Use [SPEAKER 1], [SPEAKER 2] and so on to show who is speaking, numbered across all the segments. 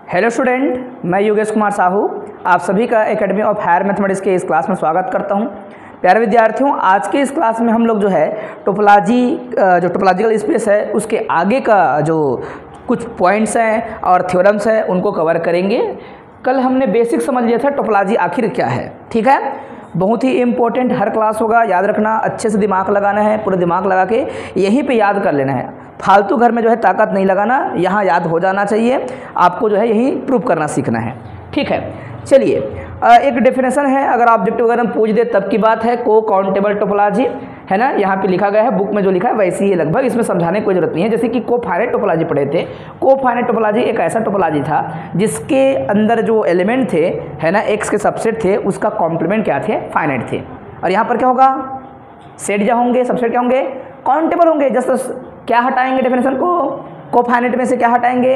[SPEAKER 1] Hello student, मैं योगेश कुमार साहू आप सभी का एकेडमी ऑफ हायर मैथमेटिक्स के इस क्लास में स्वागत करता हूं। प्यारे विद्यार्थियों, आज के इस क्लास में हम लोग जो है टोपोलॉजिकल स्पेस है उसके आगे का जो कुछ पॉइंट्स हैं और थ्योरम्स हैं उनको कवर करेंगे। कल हमने बेसिक समझ लिया था टोपोलॉजी आखिर क्या है, ठीक है। बहुत ही इम्पोर्टेंट हर क्लास होगा, याद रखना, अच्छे से दिमाग लगाना है, पूरा दिमाग लगा के यहीं पे याद कर लेना है। फालतू घर में जो है ताकत नहीं लगाना, यहाँ याद हो जाना चाहिए। आपको जो है यही प्रूव करना सीखना है, ठीक है। चलिए, एक डेफिनेशन है, अगर ऑब्जेक्टिव वगैरह पूछ दे तब की बात है। को काउंटेबल टोपोलॉजी है ना, यहाँ पे लिखा गया है, बुक में जो लिखा है वैसे ही लगभग, इसमें समझाने की कोई जरूरत नहीं है। जैसे कि को फाइनाइट टोपोलॉजी पढ़े थे। को फाइनाइट टोपोलॉजी एक ऐसा टोपोलॉजी था जिसके अंदर जो एलिमेंट थे है ना, एक्स के सबसेट थे, उसका कॉम्प्लीमेंट क्या थे, फाइनाइट थे। और यहाँ पर क्या होगा, सेट क्या होंगे, सबसेट क्या होंगे, काउंटेबल होंगे। जस्ट क्या हटाएंगे डेफिनेशन को फाइनाइट में से क्या हटाएंगे,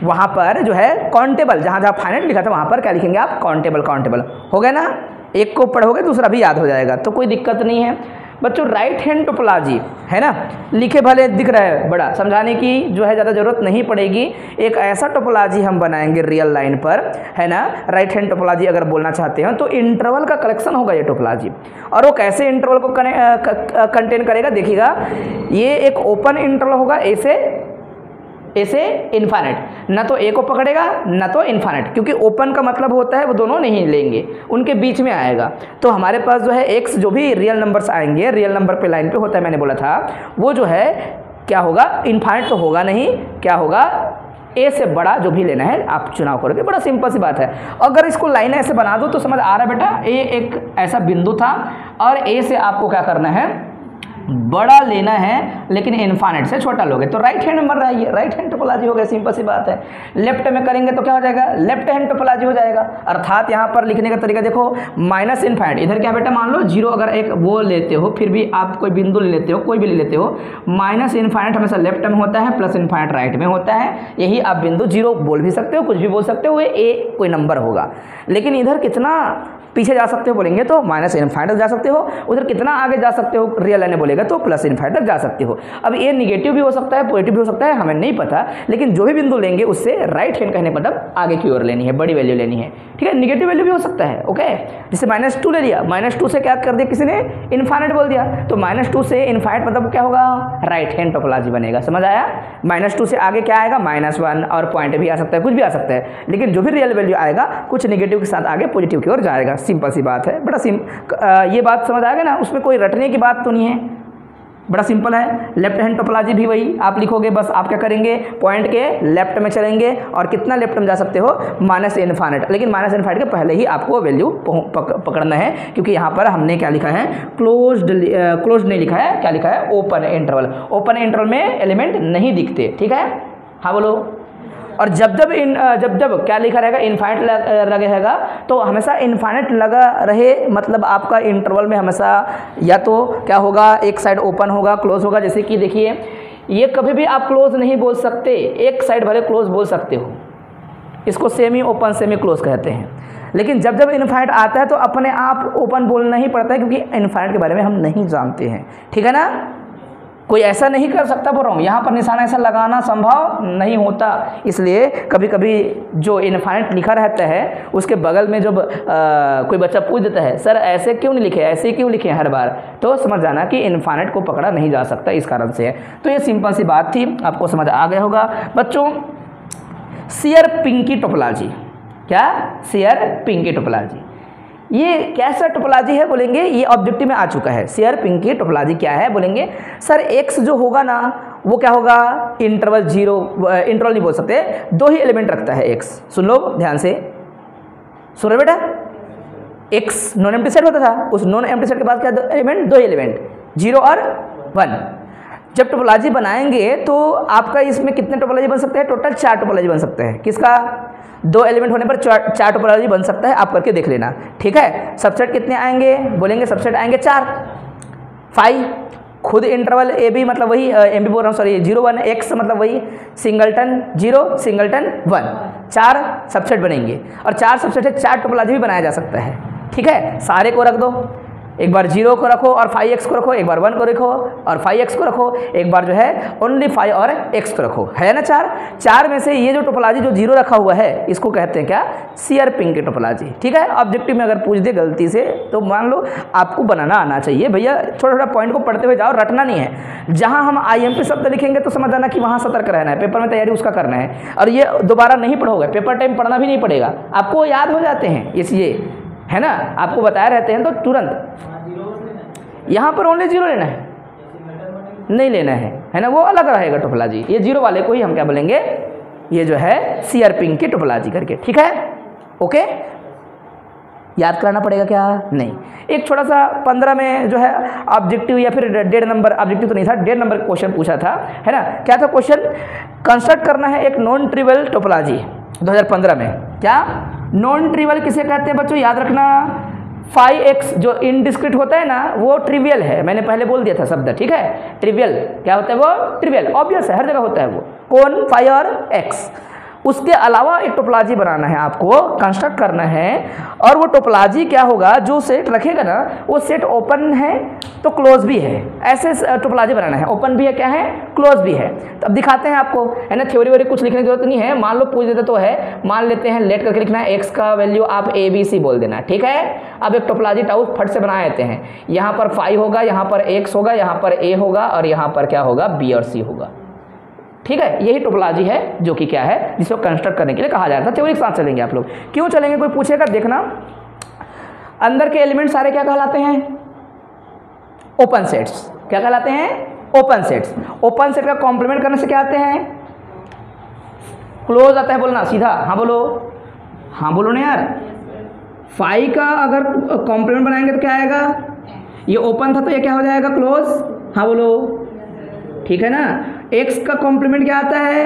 [SPEAKER 1] वहाँ पर जो है काउंटेबल, जहाँ जहाँ फाइनाइट लिखा था वहाँ पर क्या लिखेंगे आप, काउंटेबल हो गया ना। एक को पढ़ोगे दूसरा भी याद हो जाएगा, तो कोई दिक्कत नहीं है बच्चों। राइट हैंड टोपोलॉजी है ना, लिखे भले दिख रहा है, बड़ा समझाने की जो है ज़्यादा जरूरत नहीं पड़ेगी। एक ऐसा टोपोलॉजी हम बनाएंगे रियल लाइन पर, है ना। राइट हैंड टोपोलॉजी अगर बोलना चाहते हैं तो इंटरवल का कलेक्शन होगा ये टोपोलॉजी। और वो कैसे इंटरवल को कंटेन करेगा, देखिएगा। ये एक ओपन इंटरवल होगा, ऐसे इनफाइनाइट, ना तो ए को पकड़ेगा ना तो इनफाइनाइट, क्योंकि ओपन का मतलब होता है वो दोनों नहीं लेंगे, उनके बीच में आएगा। तो हमारे पास जो है एक्स जो भी रियल नंबर्स आएंगे, रियल नंबर पे लाइन पे होता है, मैंने बोला था, वो जो है क्या होगा, इनफाइनाइट तो होगा नहीं, क्या होगा, ए से बड़ा जो भी लेना है आप चुनाव करोगे। बड़ा सिंपल सी बात है। अगर इसको लाइन ऐसे बना दो तो समझ आ रहा है बेटा, ए एक ऐसा बिंदु था और ए से आपको क्या करना है, बड़ा लेना है, लेकिन इनफाइनाइट से छोटा लोगे तो राइट हैंड में बन रहा है, ये राइट हैंड टोपोलॉजी हो गया, सिंपल सी बात है। लेफ्ट में करेंगे तो क्या हो जाएगा, लेफ्ट हैंड टोपोलॉजी हो जाएगा। अर्थात यहाँ पर लिखने का तरीका देखो, माइनस इनफाइनाइट, इधर क्या बेटा, मान लो जीरो, अगर एक वो लेते हो, फिर भी आप कोई बिंदु ले लेते हो, कोई भी ले लेते हो, माइनस इनफाइनाइट हमेशा लेफ्ट में होता है, प्लस इनफाइनाइट राइट में होता है। यही आप बिंदु जीरो बोल भी सकते हो, कुछ भी बोल सकते हो, ये ए कोई नंबर होगा। लेकिन इधर कितना पीछे जा सकते हो बोलेंगे तो माइनस इनफाइनाइट तक जा सकते हो, उधर कितना आगे जा सकते हो रियल लाइन बोलेगा तो प्लस इनफाइनाइट तक जा सकते हो। अब ये निगेटिव भी हो सकता है, पॉजिटिव भी हो सकता है, हमें नहीं पता, लेकिन जो भी बिंदु लेंगे उससे राइट हैंड कहने का मतलब आगे की ओर लेनी है, बड़ी वैल्यू लेनी है, ठीक है। निगेटिव वैल्यू भी हो सकता है, ओके। जैसे -2 ले लिया, -2 से क्या कर दिया किसी ने, इनफाइनाइट बोल दिया, तो -2 से इनफाइनाइट मतलब क्या होगा, राइट हैंड टोपोलॉजी बनेगा। समझ आया, -2 से आगे क्या आएगा, -1, और पॉइंट भी आ सकता है, कुछ भी आ सकता है, लेकिन जो भी रियल वैल्यू आएगा कुछ निगेटिव के साथ आगे पॉजिटिव की ओर जाएगा। सिंपल सी बात है, बड़ा ये बात समझ आ गया ना, उसमें कोई रटने की बात तो नहीं है, बड़ा सिंपल है। लेफ्ट हैंड टोपोलॉजी भी वही आप लिखोगे, बस आप क्या करेंगे, पॉइंट के लेफ्ट में चलेंगे, और कितना लेफ्ट में जा सकते हो, माइनस इनफाइनाइट, लेकिन माइनस इनफाइनाइट के पहले ही आपको वैल्यू पकड़ना है, क्योंकि यहाँ पर हमने क्या लिखा है, क्लोज्ड नहीं लिखा है, क्या लिखा है, ओपन इंटरवल। ओपन इंटरवल में एलिमेंट नहीं दिखते, ठीक है। हाँ बोलो। और जब जब क्या लिखा रहेगा, इनफाइनाइट लगेगा, तो हमेशा इनफाइनाइट लगा रहे, मतलब आपका इंटरवल में हमेशा या तो क्या होगा, एक साइड ओपन होगा, क्लोज होगा। जैसे कि देखिए, ये कभी भी आप क्लोज नहीं बोल सकते, एक साइड भले क्लोज बोल सकते हो, इसको सेमी ओपन सेमी क्लोज कहते हैं। लेकिन जब जब इनफाइनाइट आता है तो अपने आप ओपन बोलना ही पड़ता है, क्योंकि इनफाइनाइट के बारे में हम नहीं जानते हैं, ठीक है ना। कोई ऐसा नहीं कर सकता, बोल रहा हूँ, यहाँ पर निशाना ऐसा लगाना संभव नहीं होता, इसलिए कभी कभी जो इनफाइनाइट लिखा रहता है उसके बगल में जब कोई बच्चा पूछ देता है, सर ऐसे क्यों नहीं लिखे, ऐसे क्यों लिखे हर बार, तो समझ जाना कि इनफाइनाइट को पकड़ा नहीं जा सकता, इस कारण से है। तो ये सिंपल सी बात थी, आपको समझ आ गया होगा बच्चों। शेयर पिंकी टोपोलॉजी, क्या, शेयर पिंकी टोपोलॉजी, ये कैसा टोपोलॉजी है बोलेंगे, ये ऑब्जेक्टिव में आ चुका है। शेयर पिंकी टोपोलॉजी क्या है बोलेंगे, सर एक्स जो होगा ना वो क्या होगा, इंटरवल जीरो, इंटरवल नहीं बोल सकते, दो ही एलिमेंट रखता है एक्स। सुन लो ध्यान से, सुन रहे बेटा, एक्स नॉन एम्प्टी सेट होता था, उस नॉन एम्प्टी सेट के बाद क्या एलिमेंट, दो एलिमेंट, 0 और 1। जब टोपोलॉजी बनाएंगे तो आपका इसमें कितने टोपोलॉजी बन सकते हैं, टोटल 4 टोपोलॉजी बन सकते हैं। किसका, 2 एलिमेंट होने पर 4 टोपोलॉजी बन सकता है, आप करके देख लेना, ठीक है। सबसेट कितने आएंगे बोलेंगे, सबसेट आएंगे 4, 5, खुद इंटरवल ए बी मतलब वही एम बी बोल रहा हूँ, सॉरी 0 1, एक्स मतलब वही सिंगलटन 0 सिंगलटन 1, 4 सबसेट बनेंगे, और 4 सबसेट है, 4 टोपोलॉजी भी बनाया जा सकता है, ठीक है। सारे को रख दो, एक बार 0 को रखो और 5x को रखो, एक बार 1 को रखो और 5x को रखो, एक बार जो है ओनली 5 और x को रखो, है ना। चार में से ये जो टोपोलॉजी जो 0 रखा हुआ है इसको कहते हैं क्या, सीआरपिंग की टोपोलॉजी। ठीक है, ऑब्जेक्टिव में अगर पूछ दे गलती से तो मान लो आपको बनाना आना चाहिए भैया, छोटा छोटा पॉइंट को पढ़ते हुए जाओ, रटना नहीं है। जहाँ हम IMP शब्द लिखेंगे तो समझ आना कि वहाँ सतर्क रहना है, पेपर में तैयारी उसका करना है, और ये दोबारा नहीं पढ़ोगे, पेपर टाइम पढ़ना भी नहीं पड़ेगा, आपको याद हो जाते हैं इसलिए, है ना, आपको बताए रहते हैं तो तुरंत। यहाँ पर ओनली 0 लेना है, नहीं लेना है ना, वो अलग रहेगा टोपोलॉजी। ये 0 वाले को ही हम क्या बोलेंगे, ये जो है सीआरपिंग की टोपोलॉजी करके। ठीक है, ओके, याद कराना पड़ेगा क्या, नहीं। एक छोटा सा 15 में जो है ऑब्जेक्टिव या फिर 1.5 नंबर, ऑब्जेक्टिव तो नहीं था, 1.5 नंबर क्वेश्चन पूछा था, है ना। क्या था क्वेश्चन, कंस्ट्रक्ट करना है एक नॉन ट्रिवियल टोपोलॉजी 2015 में। क्या नॉन ट्रिवियल किसे कहते हैं बच्चों, याद रखना, 5x जो इनडिस्क्रीट होता है ना वो ट्रिवियल है, मैंने पहले बोल दिया था शब्द। ठीक है, ट्रिवियल क्या होता है, वो ट्रिवियल, ऑब्वियस है, हर जगह होता है वो, कौन, 5 और x। उसके अलावा एक टोपोलॉजी बनाना है आपको, कंस्ट्रक्ट करना है, और वो टोपोलॉजी क्या होगा, जो सेट रखेगा ना वो सेट ओपन है तो क्लोज भी है, ऐसे टोपोलॉजी बनाना है, ओपन भी है, क्या है, क्लोज भी है। तो अब दिखाते हैं आपको, है ना, थ्योरी वोरी कुछ लिखने की जरूरत नहीं है, मान लो पूछ देते तो है, मान लेते हैं लेट करके लिखना है, x का वैल्यू आप ABC बोल देना। ठीक है, अब एक टोपोलॉजी टाउ फट से बना देते हैं, यहाँ पर 5 होगा, यहाँ पर x होगा, यहाँ पर a होगा, और यहाँ पर क्या होगा, b और c होगा। ठीक है, यही टोपोलॉजी है जो कि क्या है, जिसको कंस्ट्रक्ट करने के लिए कहा जाता है। थ्योरी के साथ चलेंगे आप लोग, क्यों चलेंगे, कोई पूछेगा, देखना अंदर के एलिमेंट सारे क्या कहलाते हैं, ओपन सेट्स। क्या कहलाते हैं, ओपन सेट्स। ओपन सेट का कॉम्प्लीमेंट करने से क्या आते हैं, क्लोज आता है, बोलना सीधा, हाँ बोलो, हाँ बोलो ना यार। 5 का अगर कॉम्प्लीमेंट बनाएंगे तो क्या आएगा, ये ओपन था तो ये क्या हो जाएगा, क्लोज, हाँ बोलो, ठीक है ना। x का कॉम्प्लीमेंट क्या आता है,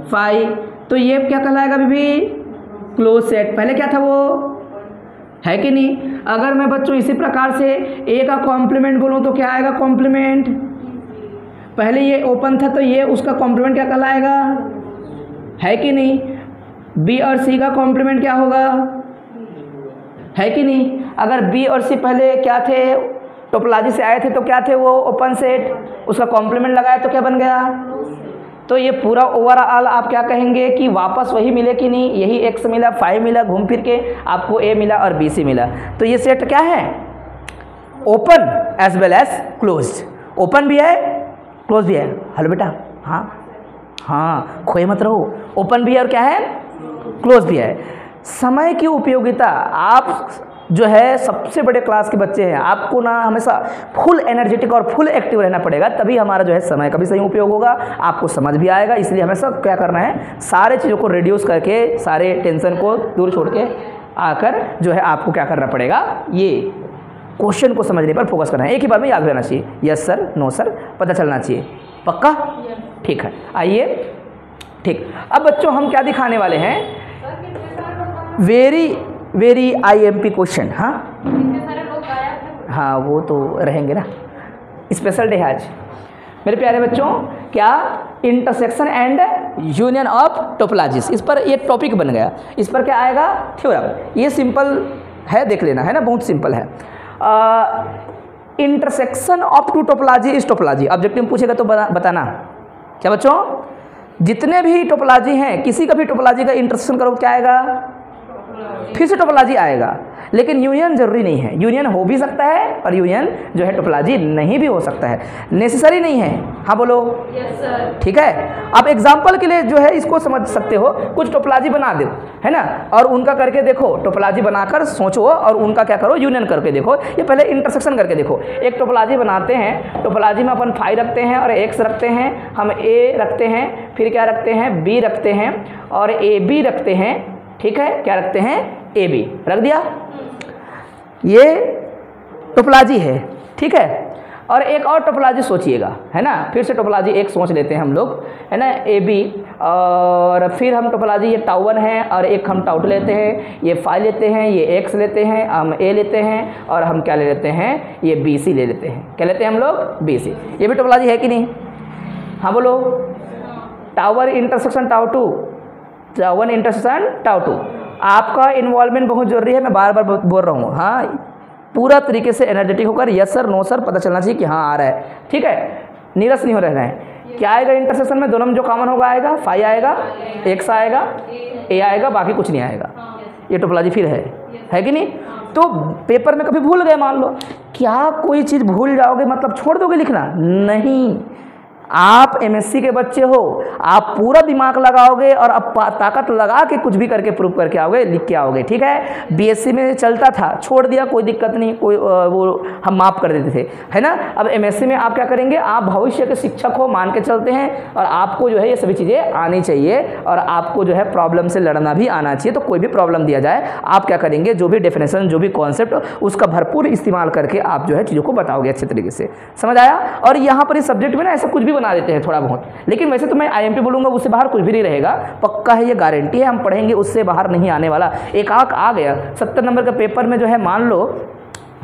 [SPEAKER 1] 5, तो ये क्या कहलाएगा बीबी, क्लोज सेट। पहले क्या था वो, है कि नहीं। अगर मैं बच्चों इसी प्रकार से a का कॉम्प्लीमेंट बोलूँ तो क्या आएगा, कॉम्प्लीमेंट, पहले ये ओपन था तो ये उसका कॉम्प्लीमेंट क्या कहलाएगा, है कि नहीं। b और c का कॉम्प्लीमेंट क्या होगा, है कि नहीं। अगर b और c पहले क्या थे, टोपोलॉजी से आए थे तो क्या थे वो, ओपन सेट, उसका कॉम्प्लीमेंट लगाया तो क्या बन गया, तो ये पूरा ओवरऑल आप क्या कहेंगे कि वापस वही मिले कि नहीं, यही x मिला, 5 मिला, घूम फिर के आपको a मिला और b c मिला, तो ये सेट क्या है, open as well as close. Open भी है, क्लोज भी है। हेलो बेटा, हाँ हाँ, खोए मत रहो, ओपन भी है और क्या है, क्लोज भी है। समय की उपयोगिता, आप जो है सबसे बड़े क्लास के बच्चे हैं, आपको ना हमेशा फुल एनर्जेटिक और फुल एक्टिव रहना पड़ेगा, तभी हमारा जो है समय का भी सही उपयोग होगा, आपको समझ भी आएगा। इसलिए हमेशा क्या करना है, सारे चीज़ों को रिड्यूस करके, सारे टेंशन को दूर छोड़ के आकर जो है आपको क्या करना पड़ेगा, ये क्वेश्चन को समझने पर फोकस करना है, एक ही बार में याद रहना चाहिए, यस सर, नो सर, पता चलना चाहिए, पक्का, ठीक है। आइए, ठीक, अब बच्चों हम क्या दिखाने वाले हैं, वेरी IMP क्वेश्चन। हाँ हाँ, वो तो रहेंगे ना, स्पेशल डे है आज मेरे प्यारे बच्चों। क्या, intersection and union of topologies, इस पर ये टॉपिक बन गया, इस पर क्या आएगा, थ्योरम। ये सिंपल है, देख लेना, है ना, बहुत सिंपल है। इंटरसेक्शन ऑफ टू टोपोलॉजी इस टोपोलॉजी, ऑब्जेक्टिव में पूछेगा तो बताना। क्या बच्चों, जितने भी टोपोलॉजी हैं, किसी का भी टोपोलॉजी का इंटरसेक्शन करो क्या आएगा, फिर से टोपोलॉजी आएगा। लेकिन यूनियन जरूरी नहीं है, यूनियन हो भी सकता है और यूनियन जो है टोपोलॉजी नहीं भी हो सकता है, नेसेसरी नहीं है। हाँ बोलो, यस सर, ठीक है। आप एग्जांपल के लिए जो है इसको समझ सकते हो, कुछ टोपोलॉजी बना दो, है ना, और उनका करके देखो, टोपोलॉजी बनाकर सोचो और उनका क्या करो, यूनियन करके देखो। ये पहले इंटरसेक्शन करके देखो। एक टोपोलॉजी बनाते हैं, टोपोलॉजी में अपन 5 रखते हैं और x रखते हैं, हम a रखते हैं, फिर क्या रखते हैं, b रखते हैं और ab रखते हैं, ठीक है, क्या रखते हैं, AB रख दिया, ये टोपोलॉजी है, ठीक है। और एक और टोपोलॉजी सोचिएगा, है ना, फिर से टोपोलॉजी एक सोच लेते हैं हम लोग, है ना, AB, और फिर हम टोपोलॉजी ये टाउ1 है और एक हम टाउ2 लेते हैं, ये 5 लेते हैं, ये x लेते हैं, हम A लेते हैं और हम क्या ले लेते हैं, ये BC ले लेते हैं। क्या लेते हैं हम लोग, BC। ये भी टोपोलॉजी है कि नहीं, हाँ बोलो। टाउ1 इंटरसेक्शन टाउ2, टाउ1 इंटरसेक्शन टाउ2, आपका इन्वॉल्वमेंट बहुत जरूरी है, मैं बार बार बोल रहा हूँ। हाँ, पूरा तरीके से एनर्जेटिक होकर यस सर नो सर पता चलना चाहिए कि हाँ आ रहा है, ठीक है, नीरस नहीं हो रहना है। क्या आएगा इंटरसेक्शन में, दोनों में जो कॉमन होगा आएगा, फाई आएगा, एक्स आएगा, ए आएगा, बाकी कुछ नहीं आएगा। ये टोपोलॉजी फिर है कि नहीं। तो पेपर में कभी भूल गए, मान लो, क्या कोई चीज़ भूल जाओगे मतलब छोड़ दोगे लिखना? नहीं, आप एमएससी के बच्चे हो, आप पूरा दिमाग लगाओगे और अब ताकत लगा के कुछ भी करके प्रूव करके आओगे, लिख के आओगे, ठीक है। बीएससी में चलता था, छोड़ दिया, कोई दिक्कत नहीं, कोई वो हम माफ़ कर देते थे, है ना। अब एमएससी में आप क्या करेंगे, आप भविष्य के शिक्षक हो मान के चलते हैं और आपको जो है ये सभी चीज़ें आनी चाहिए और आपको जो है प्रॉब्लम से लड़ना भी आना चाहिए। तो कोई भी प्रॉब्लम दिया जाए, आप क्या करेंगे, जो भी डेफिनेशन, जो भी कॉन्सेप्ट, उसका भरपूर इस्तेमाल करके आप जो है चीज़ों को बताओगे अच्छे तरीके से। समझ आया। और यहाँ पर इस सब्जेक्ट में ना ऐसा कुछ भी बना देते हैं थोड़ा बहुत, लेकिन वैसे तो मैं आईएमपी बोलूँगा, उससे बाहर कुछ भी नहीं रहेगा, पक्का है, ये गारंटी है, हम पढ़ेंगे उससे बाहर नहीं आने वाला। एक आंक आ गया 70 नंबर का पेपर में जो है, मान लो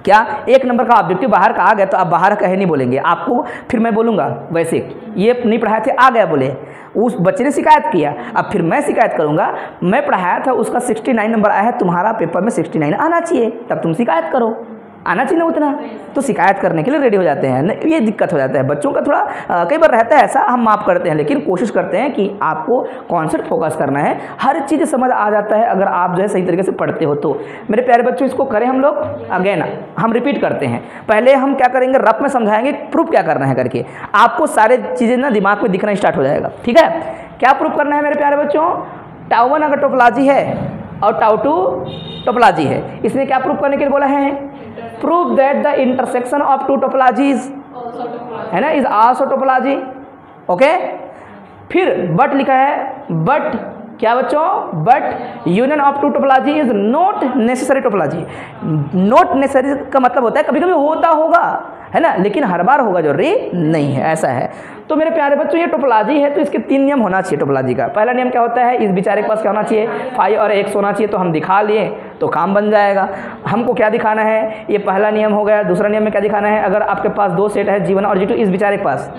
[SPEAKER 1] क्या 1 नंबर का ऑब्जेक्टिव बाहर का आ गया, तो आप बाहर कहे नहीं बोलेंगे आपको, फिर मैं बोलूँगा वैसे ये नहीं पढ़ाए थे, आ गया बोले, उस बच्चे ने शिकायत किया, अब फिर मैं शिकायत करूँगा, मैं पढ़ाया था उसका 69 नंबर आया है, तुम्हारा पेपर में 69 आना चाहिए, तब तुम शिकायत करो, आना चाहिए ना उतना, तो शिकायत करने के लिए रेडी हो जाते हैं। ये दिक्कत हो जाता है बच्चों का, थोड़ा कई बार रहता है ऐसा, हम माफ़ करते हैं, लेकिन कोशिश करते हैं कि आपको कॉन्सेप्ट फोकस करना है, हर चीज़ समझ आ जाता है अगर आप जो है सही तरीके से पढ़ते हो तो। मेरे प्यारे बच्चों, इसको करें हम लोग अगेन, हम रिपीट करते हैं। पहले हम क्या करेंगे, रफ में समझाएंगे प्रूफ क्या करना है करके, आपको सारे चीज़ें ना दिमाग में दिखना स्टार्ट हो जाएगा, ठीक है। क्या प्रूफ करना है मेरे प्यारे बच्चों, टाउ 1 अगर टोपोलॉजी है और टाउ 2 टोपोलॉजी है, इसने क्या प्रूफ करने के लिए बोला है, prove that the intersection of 2 topologies, है ना, इज आल्सो टोपोलॉजी, ओके। फिर बट लिखा है, बट क्या बच्चों, but union of 2 topology is not necessary topology. Not necessary का मतलब होता है कभी कभी होता होगा, है ना, लेकिन हर बार होगा जो रे नहीं है, ऐसा है। तो मेरे प्यारे बच्चों, ये टोपोलॉजी है तो इसके 3 नियम होना चाहिए टोपोलॉजी का। पहला नियम क्या होता है, इस बेचारे के पास क्या होना चाहिए, फाई और एक्स होना चाहिए, तो हम दिखा लिए तो काम बन जाएगा। हमको क्या दिखाना है, ये पहला नियम हो गया। दूसरा नियम में क्या दिखाना है, अगर आपके पास 2 सेट है G1 और G2, इस बेचारे के पास,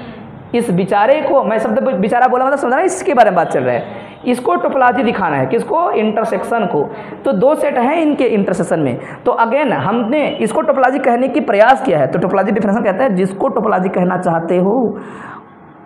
[SPEAKER 1] इस बेचारे को, मैं शब्द बेचारा बोला मतलब समझना, इसके बारे में बात चल रहा है, इसको टोपोलॉजी दिखाना है, किसको, इंटरसेक्शन को। तो 2 सेट हैं इनके इंटरसेक्शन में, तो अगेन हमने इसको टोपोलॉजी कहने की प्रयास किया है। तो टोपोलॉजी डिफिनेशन कहता है, जिसको टोपोलॉजी कहना चाहते हो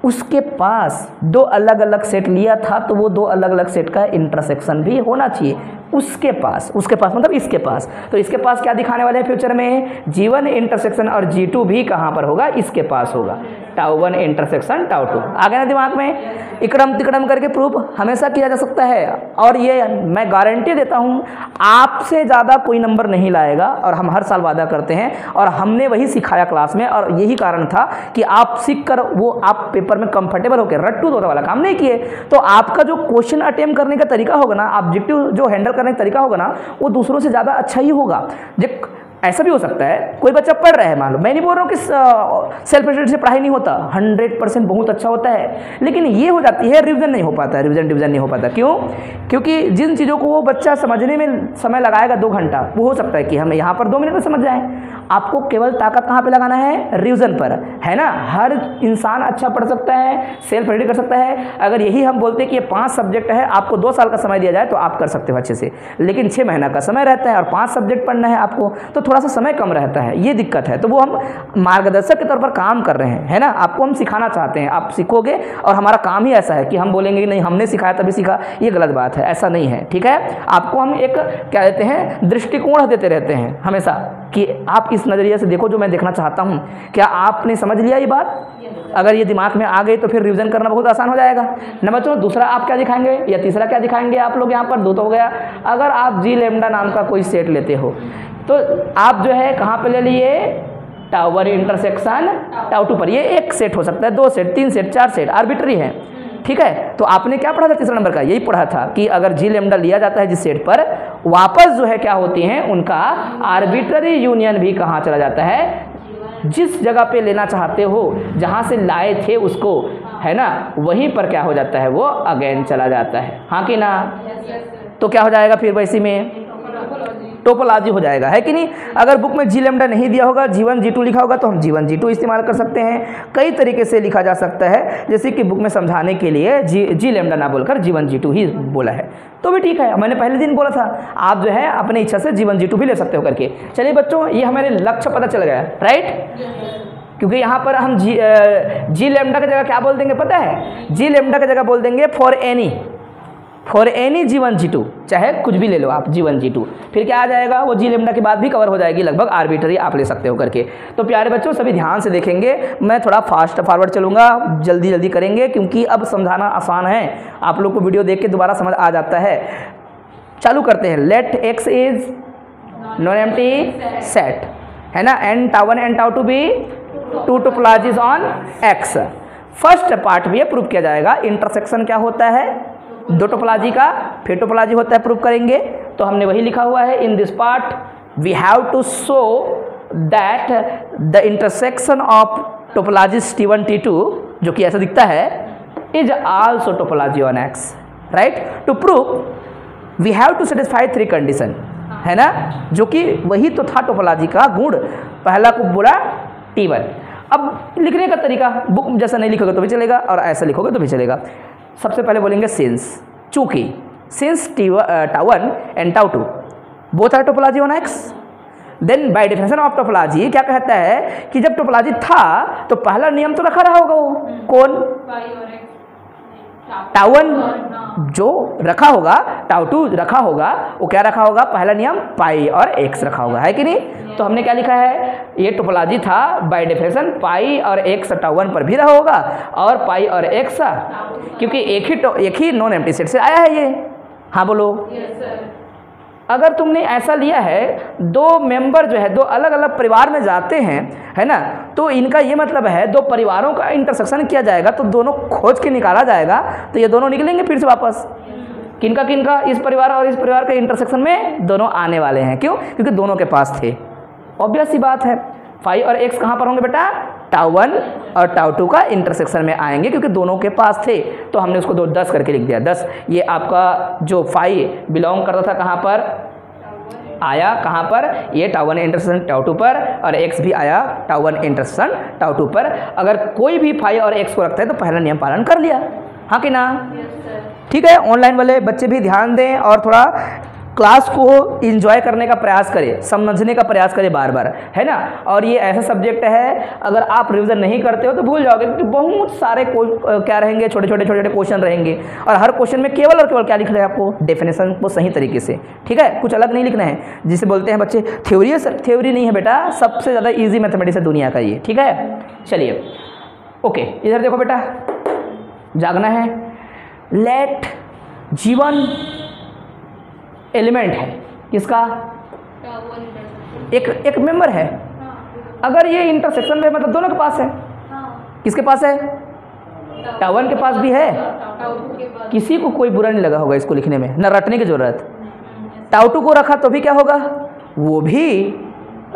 [SPEAKER 1] उसके पास 2 अलग अलग सेट लिया था, तो वो 2 अलग अलग सेट का इंटरसेक्शन भी होना चाहिए उसके पास मतलब इसके पास। तो इसके पास क्या दिखाने वाले हैं फ्यूचर में, G1 इंटरसेक्शन और G2 भी कहाँ पर होगा, इसके पास होगा, टाउ 1 इंटरसेक्शन टाउ 2। आ गया ना दिमाग में। इकड़म तिकड़म करके प्रूफ हमेशा किया जा सकता है, और ये मैं गारंटी देता हूँ आपसे ज़्यादा कोई नंबर नहीं लाएगा, और हम हर साल वादा करते हैं, और हमने वही सिखाया क्लास में, और यही कारण था कि आप सीख कर वो आप पेपर में कंफर्टेबल होकर रट्टू दौड़ा वाला काम नहीं किए। तो आपका जो क्वेश्चन अटेम्प्ट करने का तरीका होगा ना, ऑब्जेक्टिव जो हैंडल करने का तरीका होगा ना, वो दूसरों से ज़्यादा अच्छा ही होगा। ऐसा भी हो सकता है कोई बच्चा पढ़ रहा है, मान लो, मैं नहीं बोल रहा हूँ कि सेल्फ स्टडी से पढ़ाई नहीं होता, 100% बहुत अच्छा होता है, लेकिन ये हो जाती है रिवीजन नहीं हो पाता, रिवीजन डिवीजन नहीं हो पाता। क्यों? क्योंकि जिन चीज़ों को वो बच्चा समझने में समय लगाएगा 2 घंटा, वो हो सकता है कि हम यहाँ पर 2 मिनट में समझ जाएं। आपको केवल ताकत कहाँ पे लगाना है, रिवीजन पर, है ना। हर इंसान अच्छा पढ़ सकता है, सेल्फ स्टडी कर सकता है। अगर यही हम बोलते हैं कि ये 5 सब्जेक्ट है, आपको 2 साल का समय दिया जाए तो आप कर सकते हो अच्छे से, लेकिन 6 महीना का समय रहता है और 5 सब्जेक्ट पढ़ना है आपको, तो थोड़ा सा समय कम रहता है, ये दिक्कत है। तो वो हम मार्गदर्शक के तौर पर काम कर रहे हैं, है ना, आपको हम सिखाना चाहते हैं, आप सीखोगे, और हमारा काम ही ऐसा है कि हम बोलेंगे कि नहीं हमने सिखाया तभी सीखा, ये गलत बात है, ऐसा नहीं है, ठीक है। आपको हम एक क्या देते हैं, दृष्टिकोण देते रहते हैं हमेशा, कि आप इस नज़रिए से देखो जो मैं देखना चाहता हूँ। क्या आपने समझ लिया ये बात? अगर ये दिमाग में आ गई तो फिर रिवीजन करना बहुत आसान हो जाएगा। नंबर 2, दूसरा आप क्या दिखाएंगे या तीसरा क्या दिखाएंगे आप लोग, यहाँ पर 2 तो हो गया। अगर आप G लैम्डा नाम का कोई सेट लेते हो, तो आप जो है कहाँ पे ले लिए, टाउ 1 इंटरसेक्शन टाउ 2 पर। ये एक सेट हो सकता है, 2 सेट, 3 सेट, 4 सेट, आर्बिट्री है, ठीक है। तो आपने क्या पढ़ा था तीसरा नंबर का, यही पढ़ा था कि अगर G लैम्डा लिया जाता है जिस सेट पर, वापस जो है क्या होती हैं, उनका आर्बिट्ररी यूनियन भी कहाँ चला जाता है, जिस जगह पे लेना चाहते हो, जहाँ से लाए थे उसको, है ना, वहीं पर क्या हो जाता है, वो अगेन चला जाता है, हाँ कि ना। तो क्या हो जाएगा फिर वैसी में, टोपोलॉजी हो जाएगा, है कि नहीं। अगर बुक में जी लैम्डा नहीं दिया होगा, G1 G2 लिखा होगा तो हम G1 G2 इस्तेमाल कर सकते हैं। कई तरीके से लिखा जा सकता है, जैसे कि बुक में समझाने के लिए जी लैम्डा ना बोलकर G1 G2 ही बोला है तो भी ठीक है। मैंने पहले दिन बोला था, आप जो है अपनी इच्छा से G1 G2 भी ले सकते हो करके। चलिए बच्चों, ये हमारे लक्ष्य पता चल गया, राइट। क्योंकि यहाँ पर हम जी लैम्डा की जगह क्या बोल देंगे पता है, जी लैम्डा की जगह बोल देंगे फॉर एनी G1 G2, चाहे कुछ भी ले लो आप G1 G2, फिर क्या आ जाएगा, वो जी लैम्डा के बाद भी कवर हो जाएगी, लगभग आर्बिट्ररी आप ले सकते हो करके। तो प्यारे बच्चों सभी ध्यान से देखेंगे, मैं थोड़ा फास्ट फॉरवर्ड चलूँगा, जल्दी करेंगे क्योंकि अब समझाना आसान है, आप लोग को वीडियो देख के दोबारा समझ आ जाता है। चालू करते हैं। Let X is non empty set, है ना, and tau 1 and tau 2 be two topologies on X. First part में ये प्रूव किया जाएगा इंटरसेक्शन क्या होता है दो टोपोलॉजी का, फिर टोपोलॉजी होता है, प्रूव करेंगे। तो हमने वही लिखा हुआ है, in this part we have to show that the intersection of topologies T1 T2, जो कि ऐसा दिखता है, is also topology on X, right. To prove we have to satisfy 3 condition, है ना, जो कि वही तो था टोपोलॉजी का गुण। पहला को बोला T1। अब लिखने का तरीका बुक जैसा नहीं लिखोगे तो भी चलेगा और ऐसा लिखोगे तो भी चलेगा। सबसे पहले बोलेंगे सिंस, चूंकि since tau 1 and tau 2 both are topology on X, then by definition of topology क्या कहता है कि जब टोपोलॉजी था तो पहला नियम तो रखा रहा होगा, वो कौन, टाउ 1 जो रखा होगा, टाउ 2 रखा होगा, वो क्या रखा होगा, पहला नियम पाई और एक्स रखा होगा, है कि नहीं। तो हमने क्या लिखा है, ये टोपोलॉजी था, बाय डेफिनेशन पाई और एक्स टाउ 1 पर भी रहा होगा और पाई और एक्स, क्योंकि एक ही नॉन एम्प्टी सेट से आया है ये। हाँ बोलो। अगर तुमने ऐसा लिया है, दो मेंबर जो है दो अलग अलग परिवार में जाते हैं, है ना, तो इनका ये मतलब है दो परिवारों का इंटरसेक्शन किया जाएगा तो दोनों खोज के निकाला जाएगा, तो ये दोनों निकलेंगे फिर से वापस। किनका इस परिवार और इस परिवार के इंटरसेक्शन में दोनों आने वाले हैं, क्यों, क्योंकि दोनों के पास थे। ऑब्वियस सी बात है, फाई और एक्स कहाँ पर होंगे बेटा, टाउ 1 और टाउ 2 का इंटरसेक्शन में आएंगे, क्योंकि दोनों के पास थे। तो हमने उसको 10 करके लिख दिया। 10 ये आपका जो फाई बिलोंग करता था कहाँ पर आया, कहाँ पर, ये टाउ 1 इंटरसेक्शन टाउ 2 पर, और एक्स भी आया टाउ 1 इंटरसेक्शन टाउ 2 पर। अगर कोई भी फाई और एक्स को रखता है तो पहला नियम पालन कर लिया, हाँ कि ना। ठीक है, ऑनलाइन वाले बच्चे भी ध्यान दें और थोड़ा क्लास को एंजॉय करने का प्रयास करें, समझने का प्रयास करें बार बार, है ना। और ये ऐसा सब्जेक्ट है, अगर आप रिवीजन नहीं करते हो तो भूल जाओगे, क्योंकि बहुत सारे क्या रहेंगे, छोटे छोटे क्वेश्चन रहेंगे, और हर क्वेश्चन में केवल और केवल क्या लिखना है आपको, डेफिनेशन को सही तरीके से, ठीक है, कुछ अलग नहीं लिखना है। जिसे बोलते हैं बच्चे थ्योरी नहीं है बेटा, सबसे ज़्यादा ईजी मैथमेटिक्स है दुनिया का ये, ठीक है। चलिए ओके, इधर देखो बेटा, जागना है। लेट G1 एलिमेंट है किसका, एक मेंबर है। अगर ये इंटरसेक्शन में मतलब दोनों के पास है, किसके पास है, टाउ 1 के पास भी है। किसी को कोई बुरा नहीं लगा होगा इसको लिखने में, न रटने की जरूरत। टाउ 2 को रखा तो भी क्या होगा, वो भी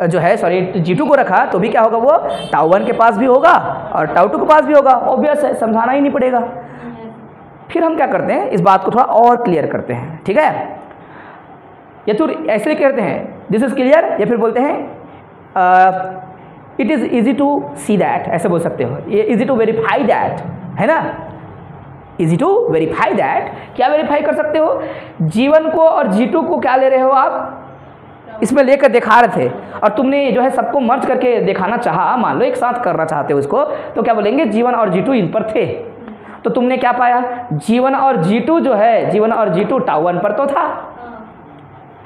[SPEAKER 1] जो है G2 को रखा तो भी क्या होगा, वो टाउ 1 के पास भी होगा और टाउ 2 के पास भी होगा। ऑब्वियस है, समझाना ही नहीं पड़ेगा। फिर हम क्या करते हैं, इस बात को थोड़ा और क्लियर करते हैं, ठीक है। या तो ऐसे कहते हैं दिस इज क्लियर, या फिर बोलते हैं it is easy to see that, ऐसे बोल सकते हो। ये ईजी टू वेरीफाई दैट, है ना, ईजी टू वेरीफाई दैट। क्या वेरीफाई कर सकते हो, G1 को और G2 को क्या ले रहे हो आप, इसमें लेकर दिखा रहे थे, और तुमने जो है सबको मर्ज करके दिखाना चाहा, मान लो एक साथ करना चाहते हो इसको, तो क्या बोलेंगे G1 और G2 इन पर थे। तो तुमने क्या पाया, G1 और G2 जो है, G1 और G2 टाउ 1 पर तो था,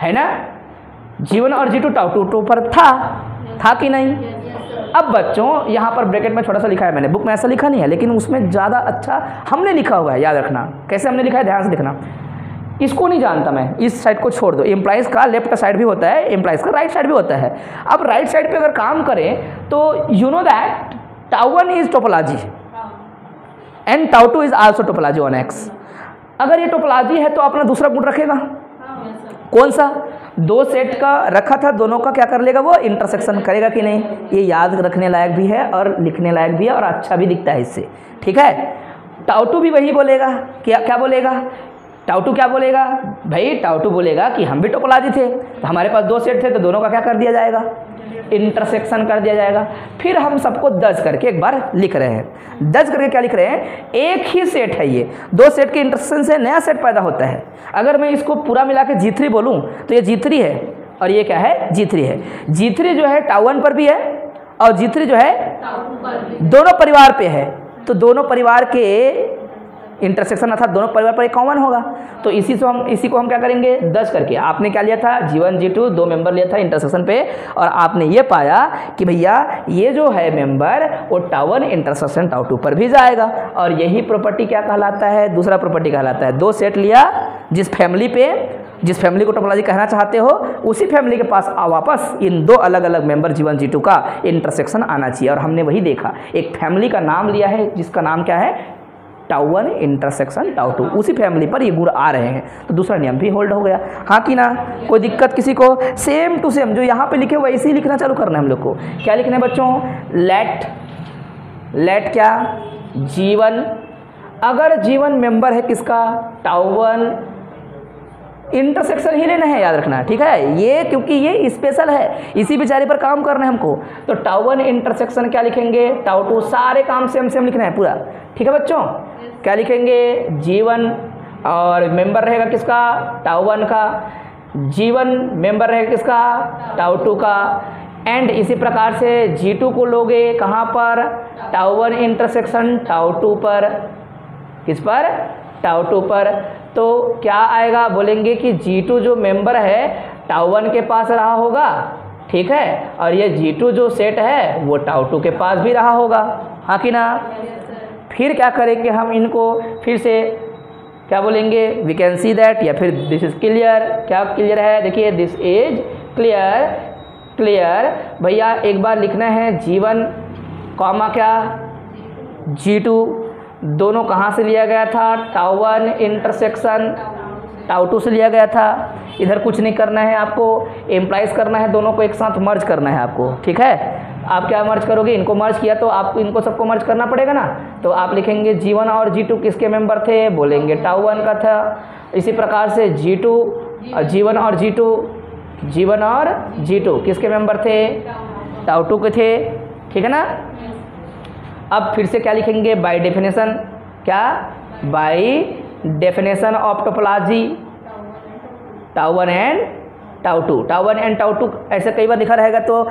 [SPEAKER 1] है ना, G1 और G2 टाउ 2 पर था कि नहीं। अब बच्चों यहाँ पर ब्रैकेट में छोटा सा लिखा है, मैंने बुक में ऐसा लिखा नहीं है, लेकिन उसमें ज़्यादा अच्छा हमने लिखा हुआ है, याद रखना कैसे हमने लिखा है, ध्यान से लिखना। इसको नहीं जानता मैं, इस साइड को छोड़ दो। एम्प्लॉइज़ का लेफ्ट साइड भी होता है, एम्प्लॉइज़ का राइट साइड भी होता है। अब राइट साइड पे अगर काम करें तो you know that tau 1 is topology and tau 2 is also topology on x. अगर ये टोपोलॉजी है तो अपना दूसरा गुण रखेगा, कौन सा, दो सेट का रखा था, दोनों का क्या कर लेगा, वो इंटरसेक्शन करेगा कि नहीं। ये याद रखने लायक भी है और लिखने लायक भी है, और अच्छा भी दिखता है इससे, ठीक है। टाउ 2 भी वही बोलेगा, क्या बोलेगा, टाउ टू क्या बोलेगा भाई, टाउ टू बोलेगा कि हम भी टोपोलॉजी थे, तो हमारे पास 2 सेट थे, तो दोनों का क्या कर दिया जाएगा, इंटरसेक्शन कर दिया जाएगा। फिर हम सबको दर्ज करके एक बार लिख रहे हैं। दर्ज करके क्या लिख रहे हैं, एक ही सेट है ये, 2 सेट के इंटरसेक्शन से नया सेट पैदा होता है। अगर मैं इसको पूरा मिला के G3 बोलूँ तो ये G3 है और ये क्या है, G3 है। G3 जो है टाउ 1 पर भी है और G3 जो है दोनों परिवार पे है, तो दोनों परिवार के इंटरसेक्शन अर्थात दोनों परिवार पर एक कॉमन होगा। तो इसी को हम क्या करेंगे, 10 करके। आपने क्या लिया था, G1 G2 2 मेंबर लिया था इंटरसेक्शन पे, और आपने ये पाया कि भैया ये जो है मेंबर वो टाउ 1 इंटरसेक्शन टाउ 2 पर भी जाएगा। और यही प्रॉपर्टी क्या कहलाता है, दूसरा प्रॉपर्टी कहलाता है। 2 सेट लिया, जिस फैमिली को टोपोलॉजी कहना चाहते हो उसी फैमिली के पास वापस इन 2 अलग अलग मेंबर G1 G2 का इंटरसेक्शन आना चाहिए। और हमने वही देखा, एक फैमिली का नाम लिया है जिसका नाम क्या है, टाउ 1 इंटरसेक्शन टाउ 2, उसी फैमिली पर ये गुण आ रहे हैं, तो दूसरा नियम भी होल्ड हो गया। हाँ कि ना, कोई दिक्कत किसी को? सेम टू सेम जो यहाँ पे लिखे वैसे ही लिखना चालू करना है हम लोग को। क्या लिखना है बच्चों, लेट क्या, G1, अगर G1 मेंबर है किसका, टाउ 1, इंटरसेक्शन ही लेना है, याद रखना, ठीक है ये, क्योंकि ये स्पेशल है, इसी बेचारे पर काम करना है हमको। तो टाउ 1 इंटरसेक्शन क्या लिखेंगे, टाउ 2, सारे काम सेम लिखना है पूरा, ठीक है बच्चों। क्या लिखेंगे, G1 और मेंबर रहेगा किसका, टाउ 1 का, G1 मेंबर रहेगा किसका, टाउ 2 का, एंड इसी प्रकार से G2 को लोगे कहाँ पर, टाउ 1 इंटरसेक्शन टाउ 2 पर, किस पर, टाउ 2 पर। तो क्या आएगा, बोलेंगे कि G2 जो मेंबर है टाउ 1 के पास रहा होगा, ठीक है, और ये G2 जो सेट है वो टाउ 2 के पास भी रहा होगा, हाँ कि ना। फिर क्या करेंगे हम इनको, फिर से क्या बोलेंगे, वी कैन सी दैट, या फिर दिस इज क्लियर। क्या क्लियर है, देखिए दिस इज क्लियर भैया। एक बार लिखना है G1 कॉमा क्या, G2, दोनों कहाँ से लिया गया था, टाउ 1 इंटरसेक्शन टाउ 2 से लिया गया था। इधर कुछ नहीं करना है आपको, एम्प्लाइज करना है, दोनों को एक साथ मर्ज करना है आपको, ठीक है। आप क्या मर्ज करोगे, इनको मर्ज किया तो आपको इनको सबको मर्ज करना पड़ेगा ना। तो आप लिखेंगे G1 और G2 किसके मेंबर थे, बोलेंगे टाउ 1 का था। इसी प्रकार से G1 और G2 किसके मेंबर थे, टाउ 2 के थे, ठीक है ना। अब फिर से क्या लिखेंगे, बाय डेफिनेशन, क्या, bye definition of topology tau 1 and tau 2, tau 1 and tau 2 ऐसे कई बार लिखा रहेगा, तो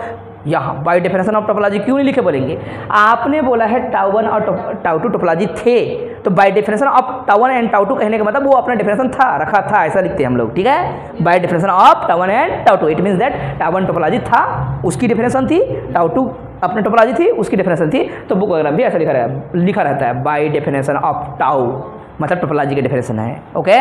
[SPEAKER 1] यहाँ बाय डेफिनेशन ऑफ टोपोलॉजी क्यों नहीं लिखे, बोलेंगे आपने बोला है टाउ 1 और टाउ 2 टोपोलॉजी थे, तो bye definition of tau 1 and tau 2 कहने का मतलब वो अपना डेफिनेशन था, रखा था, ऐसा लिखते हैं हम लोग, ठीक है। Bye definition of tau 1 and tau 2, it means that tau 1 topology था, उसकी डेफिनेशन थी, टाउ 2 अपने टोपोलॉजी थी, उसकी डेफिनेशन थी। तो बुक वगैरह भी ऐसा लिखा रहता है बाय डेफिनेशन ऑफ टाउ, मतलब टोपोलॉजी की डेफिनेशन है, ओके।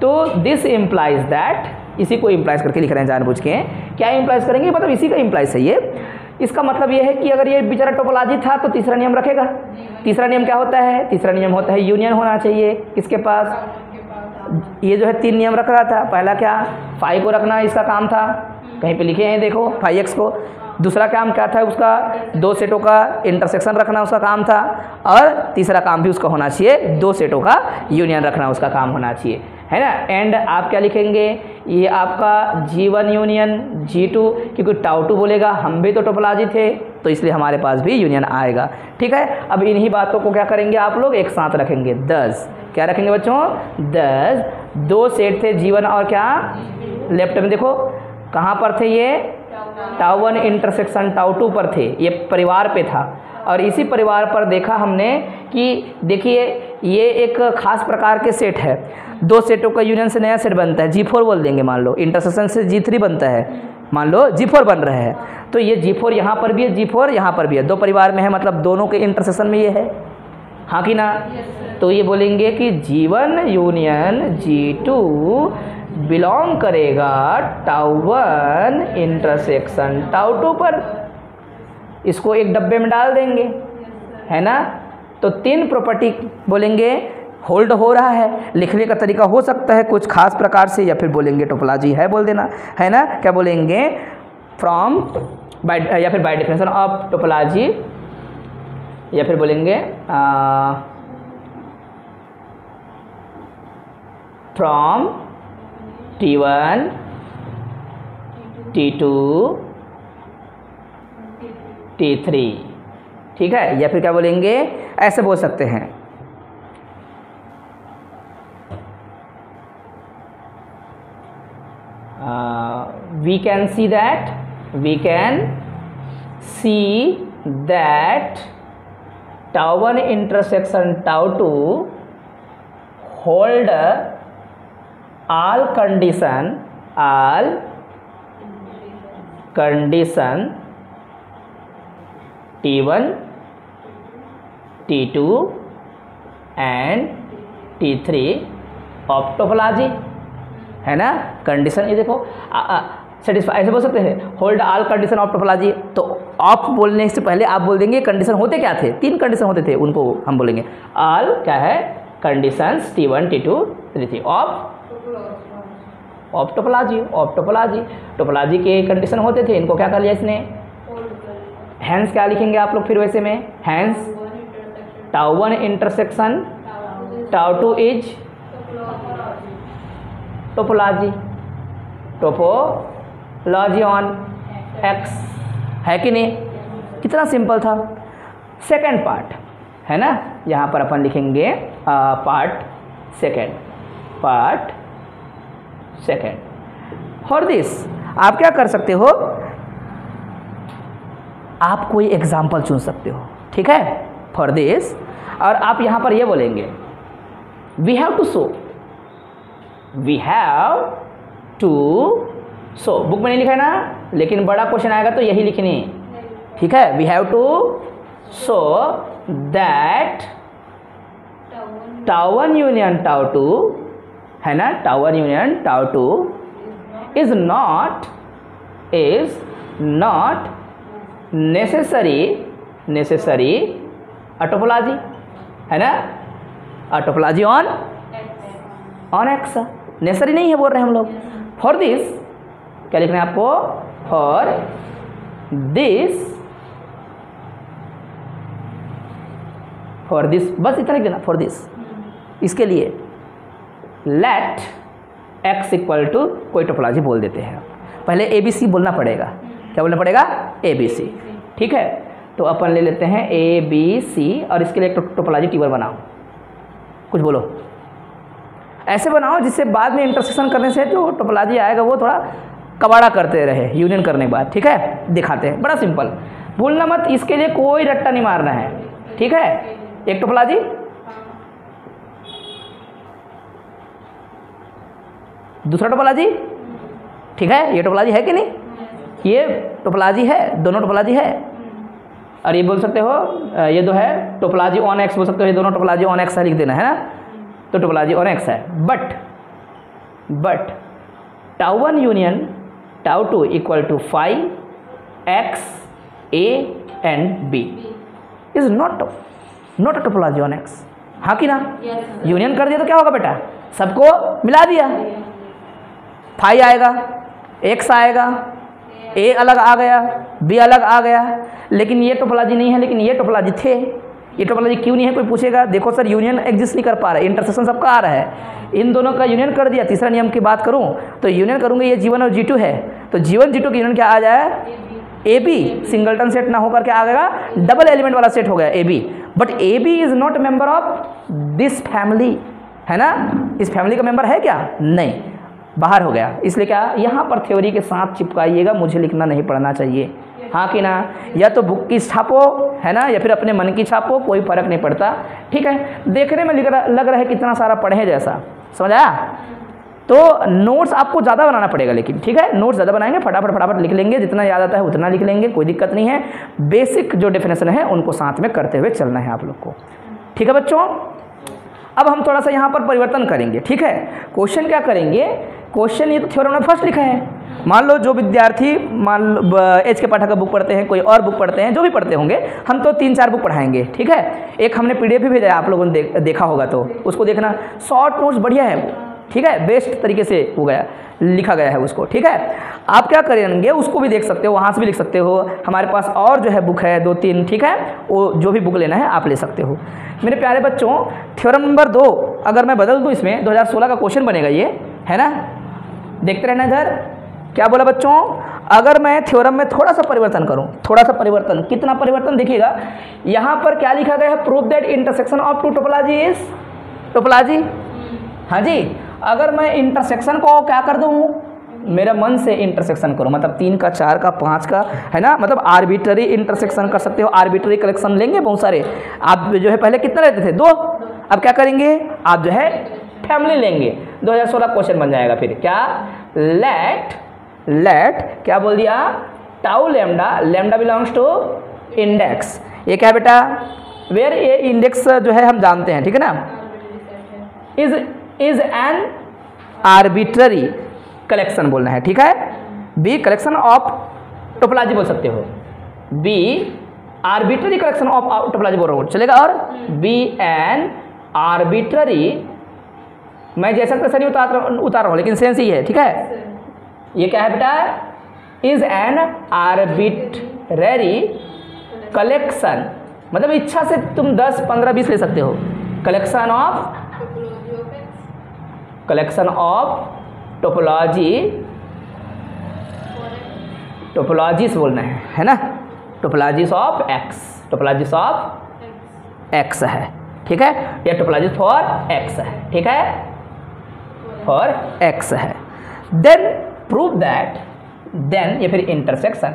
[SPEAKER 1] तो दिस इम्प्लाइज दैट, इसी को इम्प्लाइज करके लिख रहे हैं जानबूझ के। क्या इम्प्लाइज करेंगे, मतलब इसी का इम्प्लाइज है ये। इसका मतलब ये है कि अगर ये बेचारा टोपोलॉजी था तो तीसरा नियम रखेगा। तीसरा नियम क्या होता है, तीसरा नियम होता है यूनियन होना चाहिए किसके पास, ये जो है 3 नियम रख रहा था। पहला क्या, फाई को रखना इसका काम था, कहीं पे लिखे हैं देखो, फाई एक्स को। दूसरा काम क्या था उसका, 2 सेटों का इंटरसेक्शन रखना उसका काम था। और तीसरा काम भी उसका होना चाहिए, 2 सेटों का यूनियन रखना उसका काम होना चाहिए, है ना। एंड आप क्या लिखेंगे, ये आपका G1 यूनियन G2, क्योंकि टाउ 2 बोलेगा हम भी तो टोपोलॉजी थे, तो इसलिए हमारे पास भी यूनियन आएगा, ठीक है। अब इन्हीं बातों को क्या करेंगे आप लोग, एक साथ रखेंगे 10। क्या रखेंगे बच्चों, 10। 2 सेट थे G1 और क्या, लेफ्ट में देखो कहाँ पर थे ये, टाउ 1 इंटरसेक्शन टाउ 2 पर थे, ये परिवार पे था। और इसी परिवार पर देखा हमने कि देखिए ये एक खास प्रकार के सेट है, 2 सेटों का यूनियन से नया सेट बनता है, G4 बोल देंगे, मान लो इंटरसेक्शन से G3 बनता है, मान लो G4 बन रहा है। तो ये G4 यहाँ पर भी है, G4 यहाँ पर भी है, 2 परिवार में है, मतलब दोनों के इंटरसेक्शन में ये है, हाँ कि ना। तो ये बोलेंगे कि G1 यूनियन G2 बिलोंग करेगा टाउ 1 इंटरसेक्शन टाउ 2 पर। इसको एक डब्बे में डाल देंगे, है ना। तो 3 प्रॉपर्टी बोलेंगे होल्ड हो रहा है। लिखने का तरीका हो सकता है कुछ खास प्रकार से, या फिर बोलेंगे टोपोलॉजी है बोल देना, है ना। क्या बोलेंगे, फ्रॉम बाय, या फिर बाय डेफिनेशन ऑफ टोपोलॉजी, या फिर बोलेंगे फ्रॉम T1 T2 T3, ठीक है। या फिर क्या बोलेंगे, ऐसे बोल सकते हैं, we can see that tau 1 intersection tau 2 hold all condition T1 T2 and T3 of topology, है ना। कंडीशन ये देखो, सेटिस्फाई ऐसे बोल सकते हैं, hold all condition of topology. तो ऑफ बोलने से पहले आप बोल देंगे कंडीशन होते क्या थे, 3 कंडीशन होते थे, उनको हम बोलेंगे ऑल क्या है, conditions T1 T2 T3 of topology. Topology के कंडीशन होते थे, इनको क्या कर लिया इसने, हैंस क्या लिखेंगे आप लोग फिर वैसे में, hence tau 1 intersection tau 2 is topology on X, है कि नहीं। कितना सिंपल था। सेकंड पार्ट है ना, यहाँ पर अपन लिखेंगे पार्ट सेकंड। फॉर दिस आप क्या कर सकते हो, आप कोई एग्जाम्पल चुन सकते हो, ठीक है, फॉर दिस। और आप यहाँ पर ये बोलेंगे we have to show book में नहीं लिखा है ना, लेकिन बड़ा क्वेश्चन आएगा तो यही लिखनी, ठीक है। We have to show that tau 1 union tau 2, है ना, tau 1 union tau 2 is not necessary a topology, है ना, a topology on X. Necessary नहीं है बोल रहे हैं हम लोग। फॉर दिस क्या लिखना है आपको, फॉर दिस बस इतना लिख देना, फॉर दिस, इसके लिए लेट x इक्वल टू कोई टोपोलॉजी बोल देते हैं। पहले ABC बोलना पड़ेगा, क्या बोलना पड़ेगा, ABC, ठीक है। तो अपन ले लेते हैं ABC और इसके लिए एक टोपोलॉजी टेबल बनाओ, कुछ बोलो, ऐसे बनाओ जिससे बाद में इंटरसेक्शन करने से जो टोपोलॉजी आएगा वो थोड़ा कबाड़ा करते रहे यूनियन करने के बाद, ठीक है। दिखाते हैं, बड़ा सिंपल, भूलना मत, इसके लिए कोई रट्टा नहीं मारना है, ठीक है। एक टोपोलॉजी, दूसरा टोपोलॉजी, ठीक है। ये टोपोलॉजी है कि नहीं, ये टोपोलॉजी है, दोनों टोपोलॉजी है। और ये बोल सकते हो ये दो है टोपोलॉजी ऑन एक्स बोल सकते हो, ये दोनों टोपोलॉजी ऑन एक्स है लिख देना, है ना। तो टोपोलॉजी ऑन एक्स है, but tau 1 union tau 2 equal to 5x A and B is not a topology on X, हाँ कि ना। यूनियन कर दिया तो क्या होगा बेटा, सबको मिला दिया, 5 आएगा, x आएगा, A अलग आ गया, B अलग आ गया। लेकिन ये टोपोलॉजी नहीं है, लेकिन ये टोपोलॉजी थे। ये टोपोलॉजी क्यों नहीं है, कोई पूछेगा, देखो सर यूनियन एग्जिस्ट नहीं कर पा रहा है, इंटरसेक्शन सबका आ रहा है, इन दोनों का यूनियन कर दिया। तीसरा नियम की बात करूं तो यूनियन करूंगे, ये G1 और G2 है, तो G1 G2 का यूनियन क्या आ जाए, AB, सिंगलटन सेट ना होकर के आ गया, डबल एलिमेंट वाला सेट हो गया AB। But AB is not member of this family, है ना, इस फैमिली का मेंबर है क्या, नहीं, बाहर हो गया। इसलिए क्या यहाँ पर थ्योरी के साथ चिपकाइएगा, मुझे लिखना नहीं पड़ना चाहिए, हाँ कि ना। या तो बुक की छापो, है ना, या फिर अपने मन की छापो, कोई फर्क नहीं पड़ता, ठीक है। देखने में लग रहा है कितना सारा पढ़े जैसा, समझ आया। तो नोट्स आपको ज़्यादा बनाना पड़ेगा, लेकिन ठीक है, नोट्स ज़्यादा बनाएंगे, फटाफट लिख लेंगे, जितना याद आता है उतना लिख लेंगे, कोई दिक्कत नहीं है। बेसिक जो डेफिनेशन है उनको साथ में करते हुए चलना है आप लोग को, ठीक है बच्चों। अब हम थोड़ा सा यहाँ पर परिवर्तन करेंगे, ठीक है। क्वेश्चन क्या करेंगे, क्वेश्चन ये तो थ्योरम में फर्स्ट लिखा है। मान लो जो विद्यार्थी मान लो एच के पाठक का बुक पढ़ते हैं, कोई और बुक पढ़ते हैं, जो भी पढ़ते होंगे, हम तो 3-4 बुक पढ़ाएंगे, ठीक है। एक हमने PDF भी भेजा है, आप लोगों ने देखा होगा तो उसको देखना, शॉर्ट नोट्स बढ़िया है, ठीक है, बेस्ट तरीके से हो गया। लिखा गया है उसको। ठीक है, आप क्या करेंगे उसको भी देख सकते हो, वहाँ से भी लिख सकते हो। हमारे पास और जो है बुक है 2-3, ठीक है, वो जो भी बुक लेना है आप ले सकते हो। मेरे प्यारे बच्चों, थ्योरम नंबर 2 अगर मैं बदल दूँ इसमें 2016 का क्वेश्चन बनेगा ये, है ना। देखते रहना इधर, क्या बोला बच्चों, अगर मैं थ्योरम में थोड़ा सा परिवर्तन करूं, थोड़ा सा परिवर्तन, कितना परिवर्तन देखिएगा, यहाँ पर क्या लिखा गया है, prove that intersection of two topology is topology. हाँ जी, अगर मैं इंटरसेक्शन को क्या कर दूँ, मेरा मन से इंटरसेक्शन करो, मतलब 3 का 4 का 5 का, है ना, मतलब आर्बिट्ररी इंटरसेक्शन कर सकते हो, आर्बिट्ररी कलेक्शन लेंगे बहुत सारे। आप जो है पहले कितना लेते थे, 2, अब क्या करेंगे आप जो है फैमिली लेंगे। 2016 क्वेश्चन बन जाएगा फिर क्या, लेट क्या बोल दिया, tau lambda, lambda belongs to index. ये क्या है बेटा, वेयर ये इंडेक्स जो है हम जानते हैं, ठीक है ना, इज एन आर्बिट्ररी कलेक्शन बोलना है, ठीक है। बी कलेक्शन ऑफ टोपोलॉजी बोल सकते हो, be arbitrary collection of topology बोल रहा हूँ, चलेगा। और बी एन आर्बिट्ररी, मैं जैसा तैसा नहीं उतार रहा हूँ लेकिन सेंस ही है, ठीक है। ये क्या है बेटा, इज एन आर्बिट्ररी कलेक्शन, मतलब इच्छा से तुम 10, 15, 20 ले सकते हो। कलेक्शन ऑफ टोपोलॉजीज बोलना है ना, टोपोलॉजीज ऑफ एक्स है, ठीक है, या टोपोलॉजीज फॉर एक्स है, ठीक है, फॉर एक्स है। देन प्रूव दैट, देन ये फिर इंटरसेक्शन,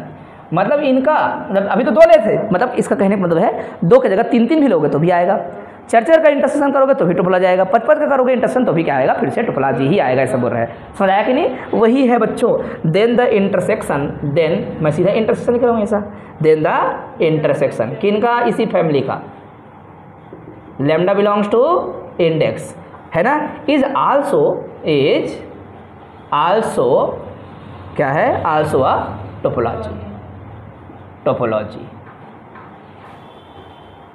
[SPEAKER 1] मतलब इनका, मतलब अभी तो 2 ले थे, मतलब इसका कहने का मतलब है 2 की जगह 3-3 भी लोगे तो भी आएगा, 4-4 का इंटरसेक्शन करोगे तो भी टोपोलॉजी आएगा, 5-5 का करोगे इंटरसेक्शन तो भी क्या आएगा, फिर से टोपोलॉजी ही आएगा, ऐसा बोल रहा है। समझ आया कि नहीं, वही है बच्चों। देन द इंटरसेक्शन, देन मैं सीधा इंटरसेक्शन लिख रहा हूँ ऐसा, देन द इंटरसेक्शन किनका, इसी फैमिली का, लेमडा बिलोंग्स टू इंडेक्स, है ना, इज आल्सो क्या है, also a topology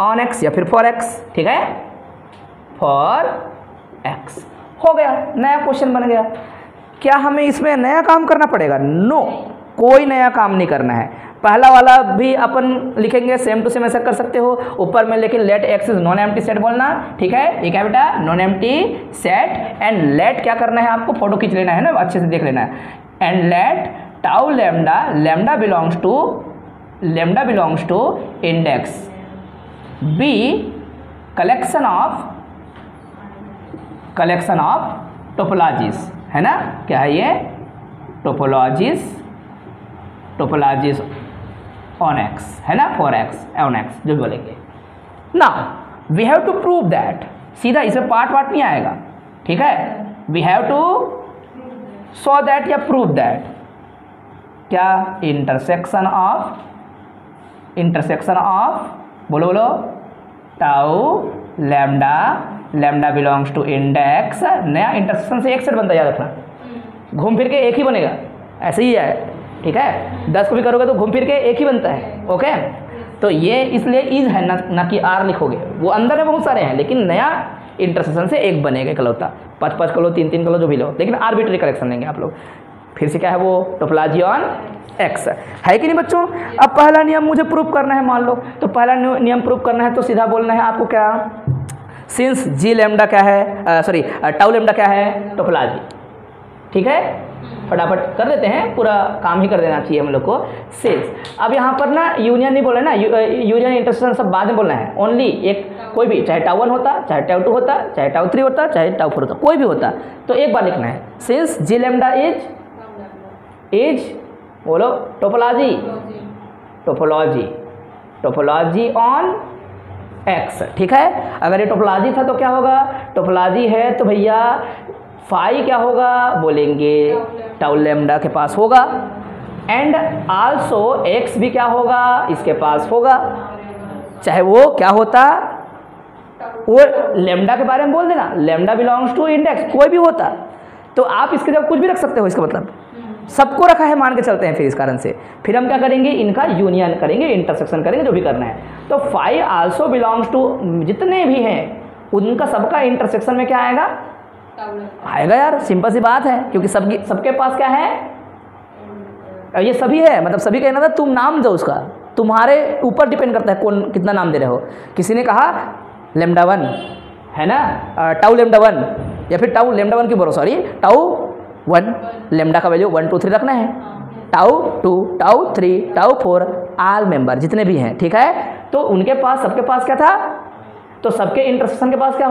[SPEAKER 1] on x या फिर फॉर एक्स, ठीक है, फॉर एक्स। हो गया, नया क्वेश्चन बन गया। क्या हमें इसमें नया काम करना पड़ेगा, नो, कोई नया काम नहीं करना है। पहला वाला भी अपन लिखेंगे, सेम टू सेम ऐसा कर सकते हो ऊपर में, लेकिन let X is non empty set बोलना, ठीक है। ये क्या बेटा, non empty set, and let क्या करना है आपको, फोटो खींच लेना है ना, अच्छे से देख लेना है। And let tau lambda, lambda belongs to index, be collection of topologies, है ना, क्या है ये, टोपोलॉजीज ऑन एक्स, है ना, फॉर एक्स, ऑन एक्स जो बोलेंगे। Now we have to prove that, सीधा इसमें पार्ट नहीं आएगा, ठीक है, we have to show that या प्रूव दैट, क्या, इंटरसेक्शन ऑफ बोलो tau lambda belongs to index, नया इंटरसेक्शन से एक सेट बनता है, याद रखना, घूम फिर के एक ही बनेगा, ऐसे ही है, ठीक है। 10 को भी करोगे तो घूम फिर के एक ही बनता है, ओके। तो ये इसलिए इज है ना कि आर लिखोगे, वो अंदर में बहुत सारे हैं, लेकिन नया इंटरसेक्शन से एक बनेगा इकलौता, 5-5 कर लो, 3-3 कर लो, जो भी लो, लेकिन आर्बिट्ररी कलेक्शन लेंगे आप लोग। फिर से क्या है वो, टोपोलॉजी ऑन एक्स है कि नहीं बच्चों। अब पहला नियम मुझे प्रूव करना है, मान लो, तो पहला नियम प्रूव करना है तो सीधा बोलना है आपको क्या, सिंस जी लेमडा क्या है, सॉरी टाउ लेमडा क्या है, टोपोलॉजी, ठीक है। फटाफट कर देते हैं, पूरा काम ही कर देना चाहिए हम लोग को। सिंस, अब यहाँ पर ना यूनियन नहीं बोलना है ना, यूनियन इंटरसेक्शन सब बाद में बोलना है, ओनली एक कोई भी, चाहे टाउ 1 होता, चाहे टाउ 2 होता, चाहे टाउ 3 होता, चाहे टाउ 4 होता, कोई भी होता, तो एक बार लिखना है, सिंस जी लेमडा इज बोलो टोपोलॉजी ऑन एक्स, ठीक है। अगर ये टोपोलॉजी था तो क्या होगा, टोपोलॉजी है तो भैया फाई क्या होगा, बोलेंगे टाउ लेमडा के पास होगा, एंड आल्सो एक्स भी क्या होगा, इसके पास होगा, चाहे वो क्या होता, वो लेमडा के बारे में बोल देना, लेमडा बिलोंग्स टू इंडेक्स, कोई भी होता, तो आप इसके जगह कुछ भी रख सकते हो, इसका मतलब सबको रखा है मान के चलते हैं। फिर इस कारण से फिर हम क्या करेंगे, इनका यूनियन करेंगे, इंटरसेक्शन करेंगे, जो भी करना है। तो फाई आल्सो बिलोंग्स टू, जितने भी हैं उनका सबका इंटरसेक्शन में क्या आएगा, आएगा यार, सिंपल सी बात है, क्योंकि सबके पास क्या है, ये सभी है, मतलब सभी कहना था तुम नाम दो उसका, तुम्हारे ऊपर डिपेंड करता है कौन कितना नाम दे रहे हो। किसी ने कहा लेमडा 1 है ना, टाउ लेमडा 1, या फिर टाउ लेमडा 1 की बोलो, सॉरी टाउ 1, लेमडा का वैल्यू 1 2 3 रखना है, tau 2 tau 3 tau 4 all member जितने भी हैं, ठीक है। तो उनके पास, सबके पास क्या था, तो सबके इंटरसेक्शन के पास क्या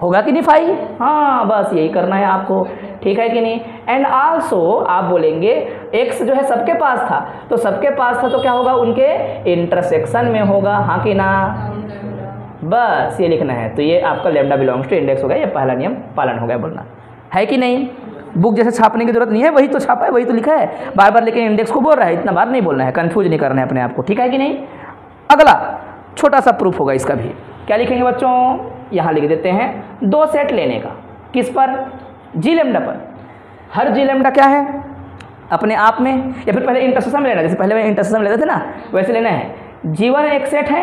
[SPEAKER 1] होगा कि नहीं 5, हाँ बस यही करना है आपको, ठीक है कि नहीं। एंड आल्सो आप बोलेंगे x जो है सबके पास था, तो सबके पास था तो क्या होगा, उनके इंटरसेक्शन में होगा, हाँ कि ना, बस ये लिखना है। तो ये आपका लेमडा बिलोंग्स टू इंडेक्स हो गया, ये पहला नियम पालन हो गया, बोलना है कि नहीं। बुक जैसे छापने की जरूरत नहीं है, वही तो छापा है, वही तो लिखा है बार बार, लेकिन इंडेक्स को बोल रहा है, इतना बार नहीं बोलना है, कंफ्यूज नहीं करना है अपने आप को, ठीक है कि नहीं। अगला छोटा सा प्रूफ होगा इसका भी, क्या लिखेंगे बच्चों, यहाँ लिख देते हैं 2 सेट लेने का, किस पर, जी लेमडा पर। हर जी लेमडा क्या है अपने आप में, या फिर पहले इंटरसेक्शन में लेना, जैसे पहले मैं इंटरसेक्शन लेते थे ना, वैसे लेना है। G1 एक सेट है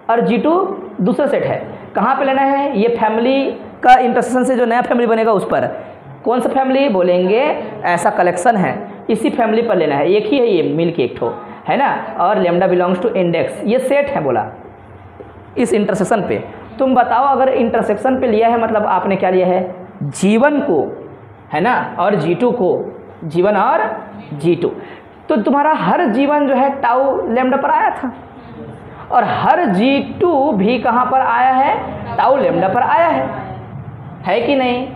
[SPEAKER 1] और G2 दूसरा सेट है। कहाँ पे लेना है, ये फैमिली का इंटरसेक्शन से जो नया फैमिली बनेगा उस पर। कौन सा फैमिली बोलेंगे, ऐसा कलेक्शन है, इसी फैमिली पर लेना है, एक ही है ये, मिल के एक ठो है ना। और लेमडा बिलोंग्स टू इंडेक्स, ये सेट है बोला इस इंटरसेक्शन पे। तुम बताओ अगर इंटरसेक्शन पे लिया है, मतलब आपने क्या लिया है, G1 को है ना, और G2 को, G1 और G2, तो तुम्हारा हर G1 जो है टाउ लेमडा पर आया था, और हर G2 भी कहाँ पर आया है, टाउ लेमडा पर आया है कि नहीं,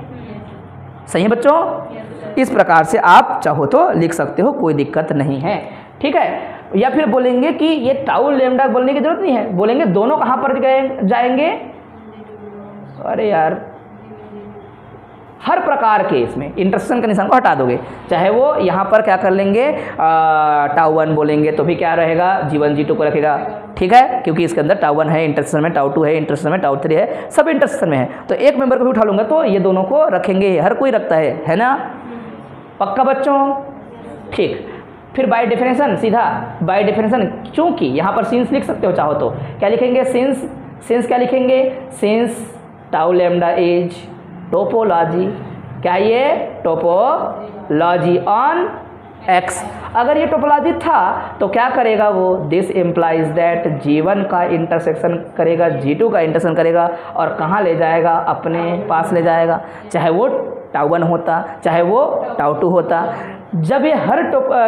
[SPEAKER 1] सही है बच्चों। इस प्रकार से आप चाहो तो लिख सकते हो, कोई दिक्कत नहीं है, ठीक है। या फिर बोलेंगे कि ये टाउ लेमडा बोलने की जरूरत नहीं है, बोलेंगे दोनों कहाँ पर जाएंगे, अरे यार हर प्रकार के इसमें इंटरसेक्शन का निशान को हटा दोगे, चाहे वो यहाँ पर क्या कर लेंगे, टाउ 1 बोलेंगे तो भी क्या रहेगा, G1 G2 को रखेगा, ठीक है, क्योंकि इसके अंदर टाउ 1 है इंटरसेक्शन में, टाउ 2 है इंटरसेक्शन में, टाउ 3 है, सब इंटरसेक्शन में है, तो एक मेंबर को भी उठा लूँगा तो ये दोनों को रखेंगे, हर कोई रखता है ना, पक्का बच्चों, ठीक। फिर बाय डेफिनेशन, सीधा बाय डेफिनेशन, चूँकि यहाँ पर सिंस लिख सकते हो चाहो तो, क्या लिखेंगे, सिंस क्या लिखेंगे, since tau lambda is topology, क्या ये टोपोलॉजी ऑन x। अगर ये टोपोलॉजी था तो क्या करेगा वो, दिस इम्प्लाइज दैट G1 का इंटरसेक्शन करेगा, G2 का इंटरसेक्शन करेगा, और कहाँ ले जाएगा, अपने पास ले जाएगा, चाहे वो टाउ 1 होता, चाहे वो टाउ 2 होता। जब ये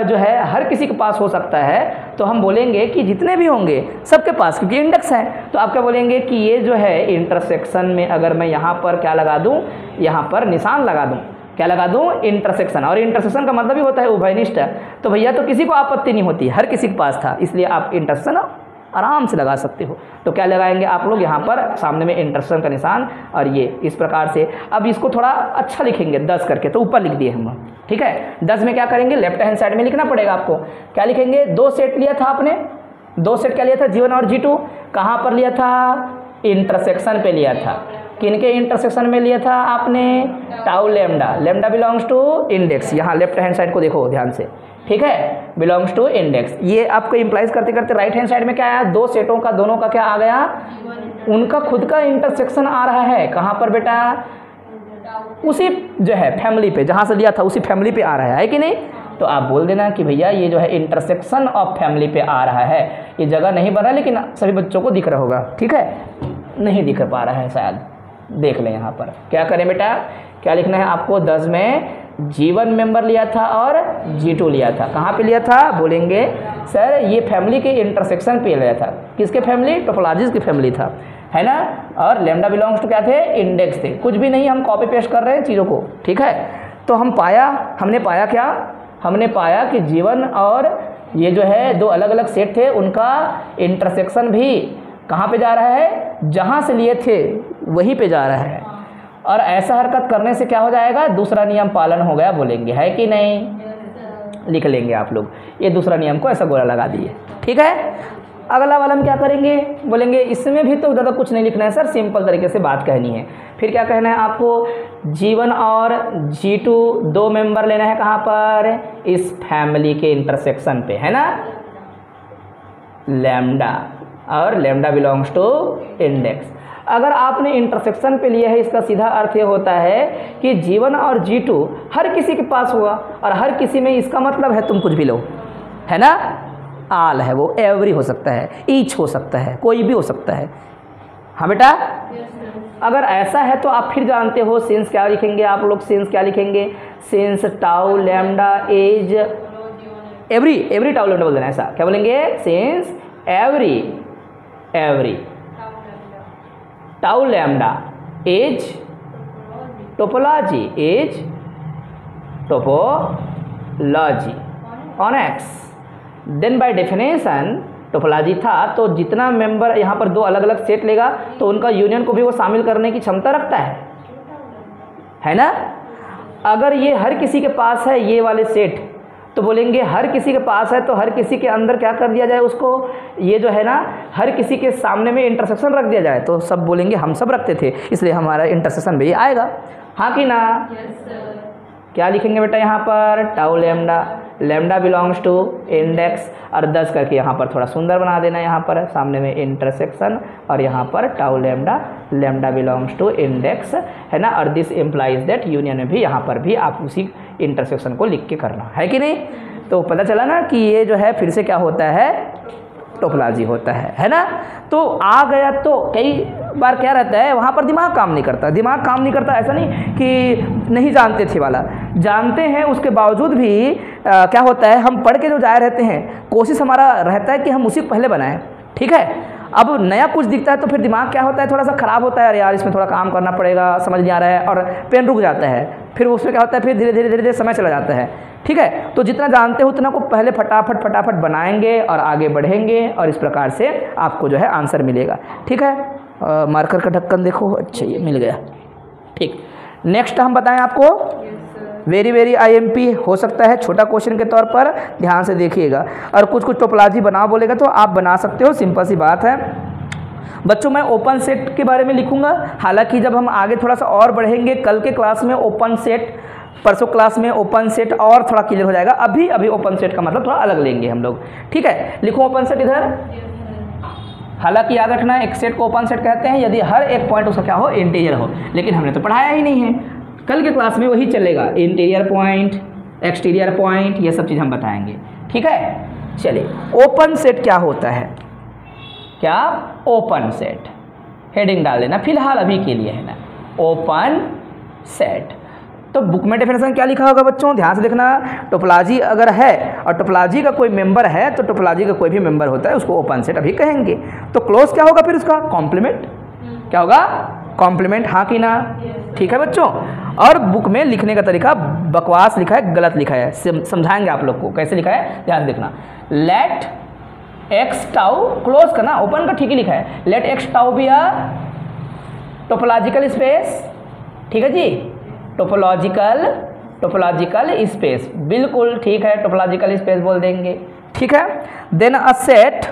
[SPEAKER 1] जो है हर किसी के पास हो सकता है, तो हम बोलेंगे कि जितने भी होंगे सबके पास, क्योंकि इंडेक्स है, तो आप क्या बोलेंगे कि ये जो है इंटरसेक्शन में, अगर मैं यहाँ पर क्या लगा दूँ, यहाँ पर निशान लगा दूँ, क्या लगा दूँ, इंटरसेक्शन, और इंटरसेक्शन का मतलब ही होता है उभयनिष्ठ, तो भैया तो किसी को आपत्ति नहीं होती, हर किसी के पास था, इसलिए आप इंटरसेक्शन आराम से लगा सकते हो। तो क्या लगाएंगे आप लोग, यहाँ पर सामने में इंटरसेक्शन का निशान, और ये इस प्रकार से। अब इसको थोड़ा अच्छा लिखेंगे 10 करके, तो ऊपर लिख दिए हम, ठीक है। 10 में क्या करेंगे, लेफ्ट हैंड साइड में लिखना पड़ेगा आपको, क्या लिखेंगे, 2 सेट लिया था आपने, 2 सेट क्या लिया था, G1 और G2, कहाँ पर लिया था, इंटरसेक्शन पे लिया था, किनके इंटरसेक्शन में लिया था आपने, tau lambda, lambda belongs to index, यहाँ लेफ्ट हैंड साइड को देखो ध्यान से, ठीक है, बिलोंग्स टू इंडेक्स। ये आपको इंप्लाइज करते करते राइट हैंड साइड में क्या आया, 2 सेटों का दोनों का क्या आ गया, उनका खुद का इंटरसेक्शन आ रहा है, कहाँ पर बेटा, उसी जो है फैमिली पे, जहाँ से लिया था उसी फैमिली पे आ रहा है कि नहीं। तो आप बोल देना कि भैया ये जो है इंटरसेक्शन ऑफ फैमिली पे आ रहा है, ये जगह नहीं बन रहा है, लेकिन सभी बच्चों को दिख रहा होगा, ठीक है, नहीं दिख पा रहा है शायद, देख लें यहाँ पर क्या करें बेटा, क्या लिखना है आपको, 10 में G1 मेंबर लिया था और G2 लिया था, कहाँ पे लिया था, बोलेंगे सर ये फैमिली के इंटरसेक्शन पे लिया था, किसके फैमिली, टोपोलॉजीज की फैमिली था, है ना, और लेमडा बिलोंग्स टू क्या थे, इंडेक्स थे, कुछ भी नहीं, हम कॉपी पेस्ट कर रहे हैं चीज़ों को, ठीक है। तो हमने पाया क्या, हमने पाया कि G1 और ये जो है 2 अलग अलग सेट थे, उनका इंटरसेक्शन भी कहाँ पे जा रहा है, जहाँ से लिए थे वहीं पे जा रहा है, और ऐसा हरकत करने से क्या हो जाएगा, दूसरा नियम पालन हो गया बोलेंगे, है कि नहीं, लिख लेंगे आप लोग, ये दूसरा नियम को ऐसा गोला लगा दिए, ठीक है। अगला वाला हम क्या करेंगे, बोलेंगे इसमें भी तो ज़्यादा कुछ नहीं लिखना है सर, सिंपल तरीके से बात कहनी है। फिर क्या कहना है आपको, G1 और G2 2 मेंबर लेना है, कहाँ पर, इस फैमिली के इंटरसेक्शन पे, है ना, लेमडा, और लेमडा बिलोंग्स टू इंडेक्स। अगर आपने इंटरसेक्शन पे लिया है, इसका सीधा अर्थ ये होता है कि G1 और G2 हर किसी के पास हुआ, और हर किसी में इसका मतलब है तुम कुछ भी लो, है ना। आल है वो, एवरी हो सकता है, ईच हो सकता है, कोई भी हो सकता है। हाँ बेटा, अगर ऐसा है तो आप फिर जानते हो सिंस क्या लिखेंगे आप लोग, सिंस क्या लिखेंगे, since tau lambda as every tau lambda बोल देना, ऐसा क्या बोलेंगे, since every tau lambda as topology on X, then by definition topology था तो जितना मेंबर यहाँ पर दो अलग अलग सेट लेगा तो उनका यूनियन को भी वो शामिल करने की क्षमता रखता है ना। अगर ये हर किसी के पास है ये वाले सेट, तो बोलेंगे हर किसी के पास है तो हर किसी के अंदर क्या कर दिया जाए उसको, ये जो है ना हर किसी के सामने में इंटरसेक्शन रख दिया जाए, तो सब बोलेंगे हम सब रखते थे इसलिए हमारा इंटरसेक्शन भी आएगा, हाँ कि ना। क्या लिखेंगे बेटा यहाँ पर, tau lambda belongs to index, और 10 करके यहाँ पर थोड़ा सुंदर बना देना, यहाँ पर सामने में इंटरसेक्शन और यहाँ पर tau lambda belongs to index, है ना। और दिस इम्प्लाइज दैट यूनियन में भी यहाँ पर भी आप उसी इंटरसेक्शन को लिख के करना है कि नहीं। तो पता चला ना कि ये जो है फिर से क्या होता है, टोपोलॉजी होता है ना। तो आ गया तो कई बार क्या रहता है वहाँ पर दिमाग काम नहीं करता, ऐसा नहीं कि नहीं जानते थे वाला, जानते हैं, उसके बावजूद भी क्या होता है हम पढ़ के जो जाए रहते हैं, कोशिश हमारा रहता है कि हम उसी को पहले बनाएं, ठीक है। अब नया कुछ दिखता है तो फिर दिमाग क्या होता है, थोड़ा सा ख़राब होता है, अरे यार इसमें थोड़ा काम करना पड़ेगा, समझ नहीं आ रहा है, और पेन रुक जाता है, फिर उसमें क्या होता है फिर धीरे धीरे समय चला जाता है, ठीक है। तो जितना जानते हो उतना को पहले फटाफट बनाएंगे और आगे बढ़ेंगे, और इस प्रकार से आपको जो है आंसर मिलेगा, ठीक है। मार्कर का ढक्कन देखो, अच्छा ये मिल गया, ठीक। नेक्स्ट हम बताएं आपको, वेरी IMP हो सकता है छोटा क्वेश्चन के तौर पर, ध्यान से देखिएगा, और कुछ टोपोलॉजी बना बोलेगा तो आप बना सकते हो, सिंपल सी बात है बच्चों। मैं ओपन सेट के बारे में लिखूंगा, हालांकि जब हम आगे थोड़ा सा और बढ़ेंगे कल के क्लास में ओपन सेट, परसों क्लास में ओपन सेट और थोड़ा क्लियर हो जाएगा, अभी ओपन सेट का मतलब थोड़ा अलग लेंगे हम लोग, ठीक है। लिखो ओपन सेट इधर, हालांकि याद रखना एक सेट को ओपन सेट कहते हैं यदि हर एक पॉइंट उसका क्या हो, इंटीजर हो, लेकिन हमने तो पढ़ाया ही नहीं है, कल के क्लास में वही चलेगा, इंटीरियर पॉइंट, एक्सटीरियर पॉइंट, ये सब चीज़ हम बताएंगे, ठीक है। चलिए ओपन सेट क्या होता है, क्या ओपन सेट, हेडिंग डाल देना फिलहाल अभी के लिए, है ना, ओपन सेट। तो बुक में डेफिनेशन क्या लिखा होगा बच्चों, ध्यान से देखना, टोपोलॉजी अगर है और टोपोलॉजी का कोई मेंबर है तो टोपोलॉजी का कोई भी मेंबर होता है उसको ओपन सेट अभी कहेंगे। तो क्लोज क्या होगा फिर उसका, कॉम्प्लीमेंट, क्या होगा, कॉम्प्लीमेंट, हाँ कि ना, ठीक है बच्चों। और बुक में लिखने का तरीका बकवास लिखा है, गलत लिखा है, समझाएंगे आप लोग को कैसे लिखा है, ध्यान देखना। लेट एक्स टाउ, क्लोज करना, ओपन का ठीक ही लिखा है, let X tau be a topological space, ठीक है जी, टोपोलॉजिकल स्पेस, बिल्कुल ठीक है, टोपोलॉजिकल स्पेस बोल देंगे, ठीक है। Then a set,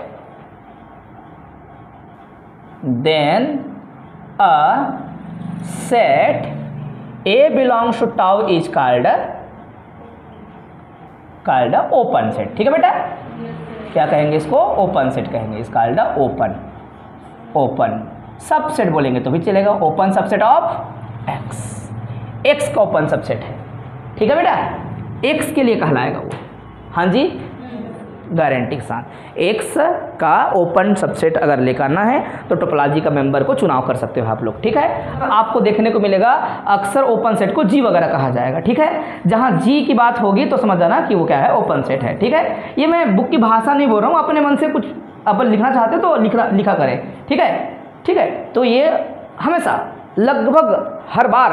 [SPEAKER 1] A belongs to tau is called open set, ठीक है बेटा। क्या कहेंगे इसको, ओपन सेट कहेंगे, इस कॉल्ड ओपन सबसेट बोलेंगे तो भी चलेगा, ओपन सबसेट ऑफ एक्स का ओपन सबसेट है, ठीक है बेटा, एक्स के लिए कहलाएगा वो, हाँ जी, गारंटी के साथ। एक्स का ओपन सबसेट अगर लेकर आना है तो टोपोलॉजी का मेंबर को चुनाव कर सकते हो आप लोग, ठीक है। आपको देखने को मिलेगा अक्सर ओपन सेट को जी वगैरह कहा जाएगा, ठीक है। जहां जी की बात होगी तो समझ जाना कि वो क्या है, ओपन सेट है, ठीक है। ये मैं बुक की भाषा नहीं बोल रहा हूँ, अपने मन से कुछ अपन लिखना चाहते हो तो लिखा करें, ठीक है। तो ये हमेशा लगभग हर बार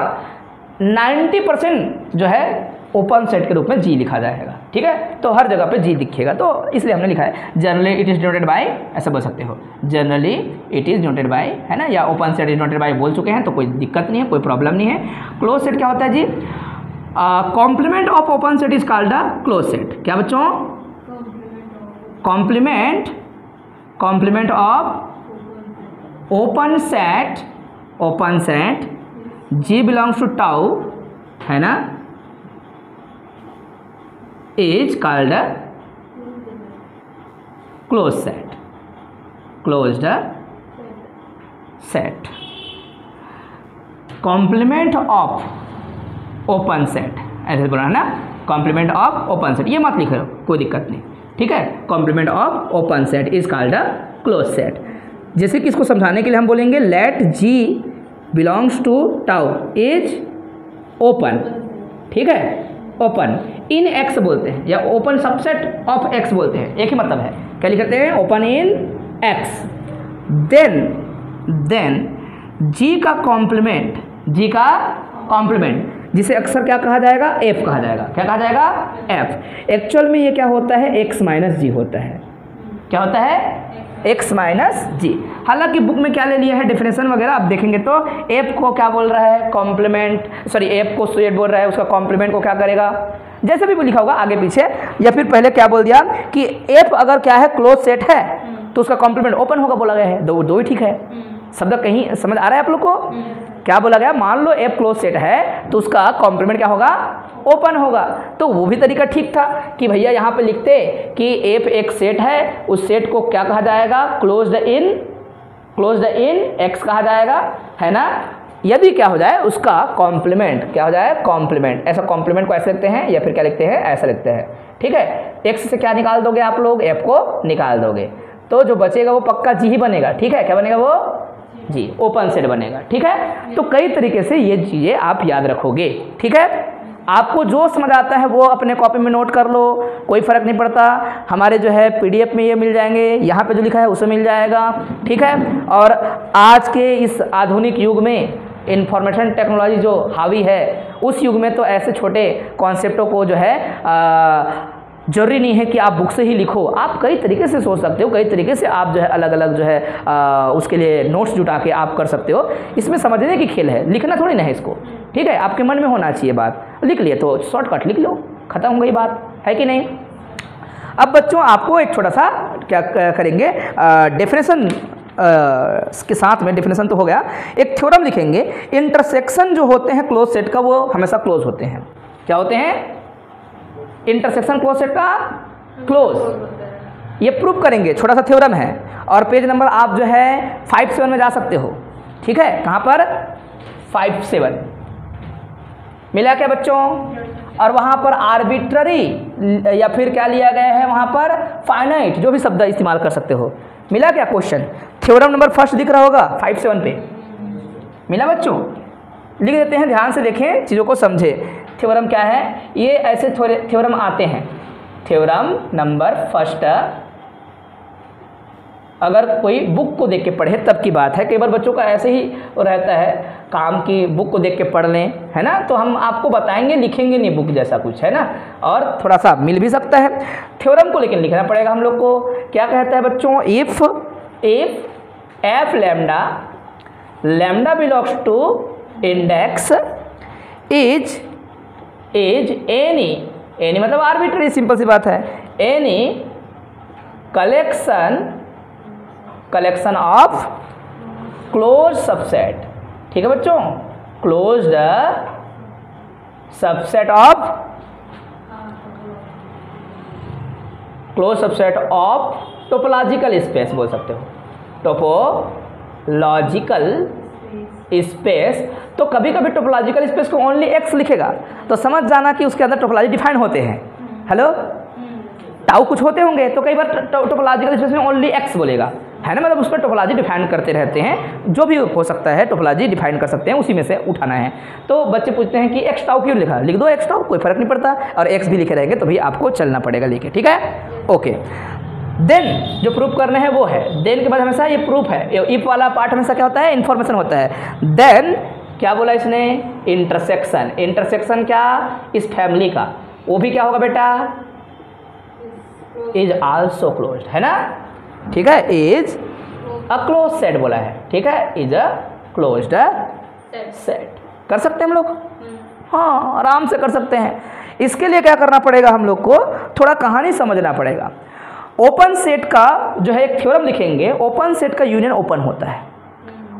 [SPEAKER 1] 90% जो है ओपन सेट के रूप में जी लिखा जाएगा, ठीक है। तो हर जगह पे जी दिखेगा, तो इसलिए हमने लिखा है generally it is denoted by, ऐसा बोल सकते हो, generally it is denoted by, है ना, या open set is denoted by बोल चुके हैं तो कोई दिक्कत नहीं है, कोई प्रॉब्लम नहीं है। क्लोज सेट क्या होता है जी, complement of open set is called a close set, क्या बच्चों, complement of open set G belongs to tau, है ना, is called a closed set, complement of open set, ऐसे बोला है ना, कॉम्प्लीमेंट ऑफ ओपन सेट, ये मत लिख रहे हो, कोई दिक्कत नहीं, ठीक है। Complement of open set is called a close set. जैसे कि इसको समझाने के लिए हम बोलेंगे let G belongs to tau is open, ठीक है, ओपन इन एक्स बोलते हैं या ओपन सबसेट ऑफ एक्स बोलते हैं, एक ही मतलब है। क्या लिखते हैं? Open in x. देन जी का कॉम्प्लीमेंट जिसे अक्सर क्या कहा जाएगा? एफ कहा जाएगा। क्या कहा जाएगा? एफ। एक्चुअल में ये क्या होता है? एक्स माइनस जी होता है। क्या होता है? एक्स माइनस जी। हालांकि बुक में क्या ले लिया है डेफिनेशन वगैरह आप देखेंगे तो एफ को क्या बोल रहा है? कॉम्प्लीमेंट, सॉरी एफ को सेट बोल रहा है, उसका कॉम्प्लीमेंट को क्या करेगा? जैसे भी लिखा होगा आगे पीछे, या फिर पहले क्या बोल दिया कि एफ अगर क्या है? क्लोज सेट है तो उसका कॉम्प्लीमेंट ओपन होगा बोला गया है। दो ही ठीक है। शब्द कहीं समझ आ रहा है आप लोग को? क्या बोला गया? मान लो एफ क्लोज सेट है तो उसका कॉम्प्लीमेंट क्या होगा? ओपन होगा। तो वो भी तरीका ठीक था कि भैया यहाँ पे लिखते कि एफ एक सेट है, उस सेट को क्या कहा जाएगा? क्लोज्ड इन एक्स कहा जाएगा, है ना। यदि क्या हो जाए? उसका कॉम्प्लीमेंट क्या हो जाए? कॉम्प्लीमेंट। ऐसा कॉम्प्लीमेंट को ऐसे लिखते हैं या फिर क्या लिखते हैं? ऐसा लिखते हैं, ठीक है। एक्स से क्या निकाल दोगे आप लोग? एफ को निकाल दोगे तो जो बचेगा वो पक्का जी ही बनेगा, ठीक है। क्या बनेगा वो? जी, ओपन सेट बनेगा, ठीक है। तो कई तरीके से ये चीज़ें आप याद रखोगे, ठीक है। आपको जो समझ आता है वो अपने कॉपी में नोट कर लो, कोई फ़र्क नहीं पड़ता। हमारे जो है पीडीएफ में ये मिल जाएंगे, यहाँ पे जो लिखा है उसे मिल जाएगा, ठीक है। और आज के इस आधुनिक युग में इंफॉर्मेशन टेक्नोलॉजी जो हावी है, उस युग में तो ऐसे छोटे कॉन्सेप्टों को जो है जरूरी नहीं है कि आप बुक से ही लिखो। आप कई तरीके से सोच सकते हो, कई तरीके से आप जो है अलग अलग जो है उसके लिए नोट्स जुटा के आप कर सकते हो। इसमें समझने की खेल है, लिखना थोड़ी ना है इसको, ठीक है। आपके मन में होना चाहिए बात, लिख लिए तो शॉर्टकट लिख लो, खत्म हो गई बात, है कि नहीं। अब बच्चों आपको एक छोटा सा क्या करेंगे, डेफिनेशन के साथ में, डेफिनेशन तो हो गया, एक थ्योरम लिखेंगे। इंटरसेक्शन जो होते हैं क्लोज सेट का वो हमेशा क्लोज होते हैं। क्या होते हैं? इंटरसेक्शन क्लोज सेट का क्लोज। ये प्रूफ करेंगे, छोटा सा थ्योरम है। और पेज नंबर आप जो है 57 में जा सकते हो, ठीक है। कहाँ पर? 57 मिला क्या बच्चों? और वहाँ पर आर्बिट्ररी या फिर क्या लिया गया है? वहाँ पर फाइनाइट, जो भी शब्द इस्तेमाल कर सकते हो। मिला क्या क्वेश्चन? थ्योरम नंबर फर्स्ट दिख रहा होगा 57 पे, मिला बच्चों? लिख देते हैं, ध्यान से देखें, चीज़ों को समझे। थ्योरम क्या है? ये ऐसे थ्योरम आते हैं। थ्योरम नंबर फर्स्ट अगर कोई बुक को देख के पढ़े तब की बात है। कई बार बच्चों का ऐसे ही रहता है काम की बुक को देख के पढ़ लें, है ना, तो हम आपको बताएंगे, लिखेंगे नहीं बुक जैसा कुछ, है ना, और थोड़ा सा मिल भी सकता है थ्योरम को, लेकिन लिखना पड़ेगा हम लोग को। क्या कहता है बच्चों? If F lambda belongs to index is any मतलब आर्बिट्ररी, सिंपल सी बात है, any collection of close subset, ठीक है बच्चों, closed subset of topological space बोल सकते हो, टोपोलॉजिकल स्पेस। तो कभी कभी टोपोलॉजिकल स्पेस को ओनली एक्स लिखेगा तो समझ जाना कि उसके अंदर टोपोलॉजी डिफाइन होते हैं। हेलो, टाउ कुछ होते होंगे तो कई बार टोपोलॉजिकल स्पेस में ओनली एक्स बोलेगा, है ना, मतलब उस पर टोपोलॉजी डिफाइन करते रहते हैं। जो भी हो सकता है टोपोलॉजी डिफाइन कर सकते हैं, उसी में से उठाना है। तो बच्चे पूछते हैं कि एक्स टाउ क्यों लिखा? लिख दो एक्स टाउ, कोई फर्क नहीं पड़ता, और एक्स भी लिखे रहेंगे तो भी आपको चलना पड़ेगा लेके, ठीक है, ओके। देन जो प्रूफ करना है वो है, देन के बाद हमेशा ये प्रूफ है। इफ वाला पार्ट हमेशा क्या होता है? इन्फॉर्मेशन होता है। देन क्या बोला इसने? इंटरसेक्शन क्या? इस फैमिली का, वो भी क्या होगा बेटा? इज आल्सो क्लोज्ड, है ना, ठीक है, इज अ क्लोज सेट बोला है, ठीक है, इज अ क्लोज्ड सेट। कर सकते हैं हम लोग? हाँ, आराम से कर सकते हैं। इसके लिए क्या करना पड़ेगा हम लोग को? थोड़ा कहानी समझना पड़ेगा। ओपन सेट का जो है एक थ्योरम लिखेंगे। ओपन सेट का यूनियन ओपन होता है।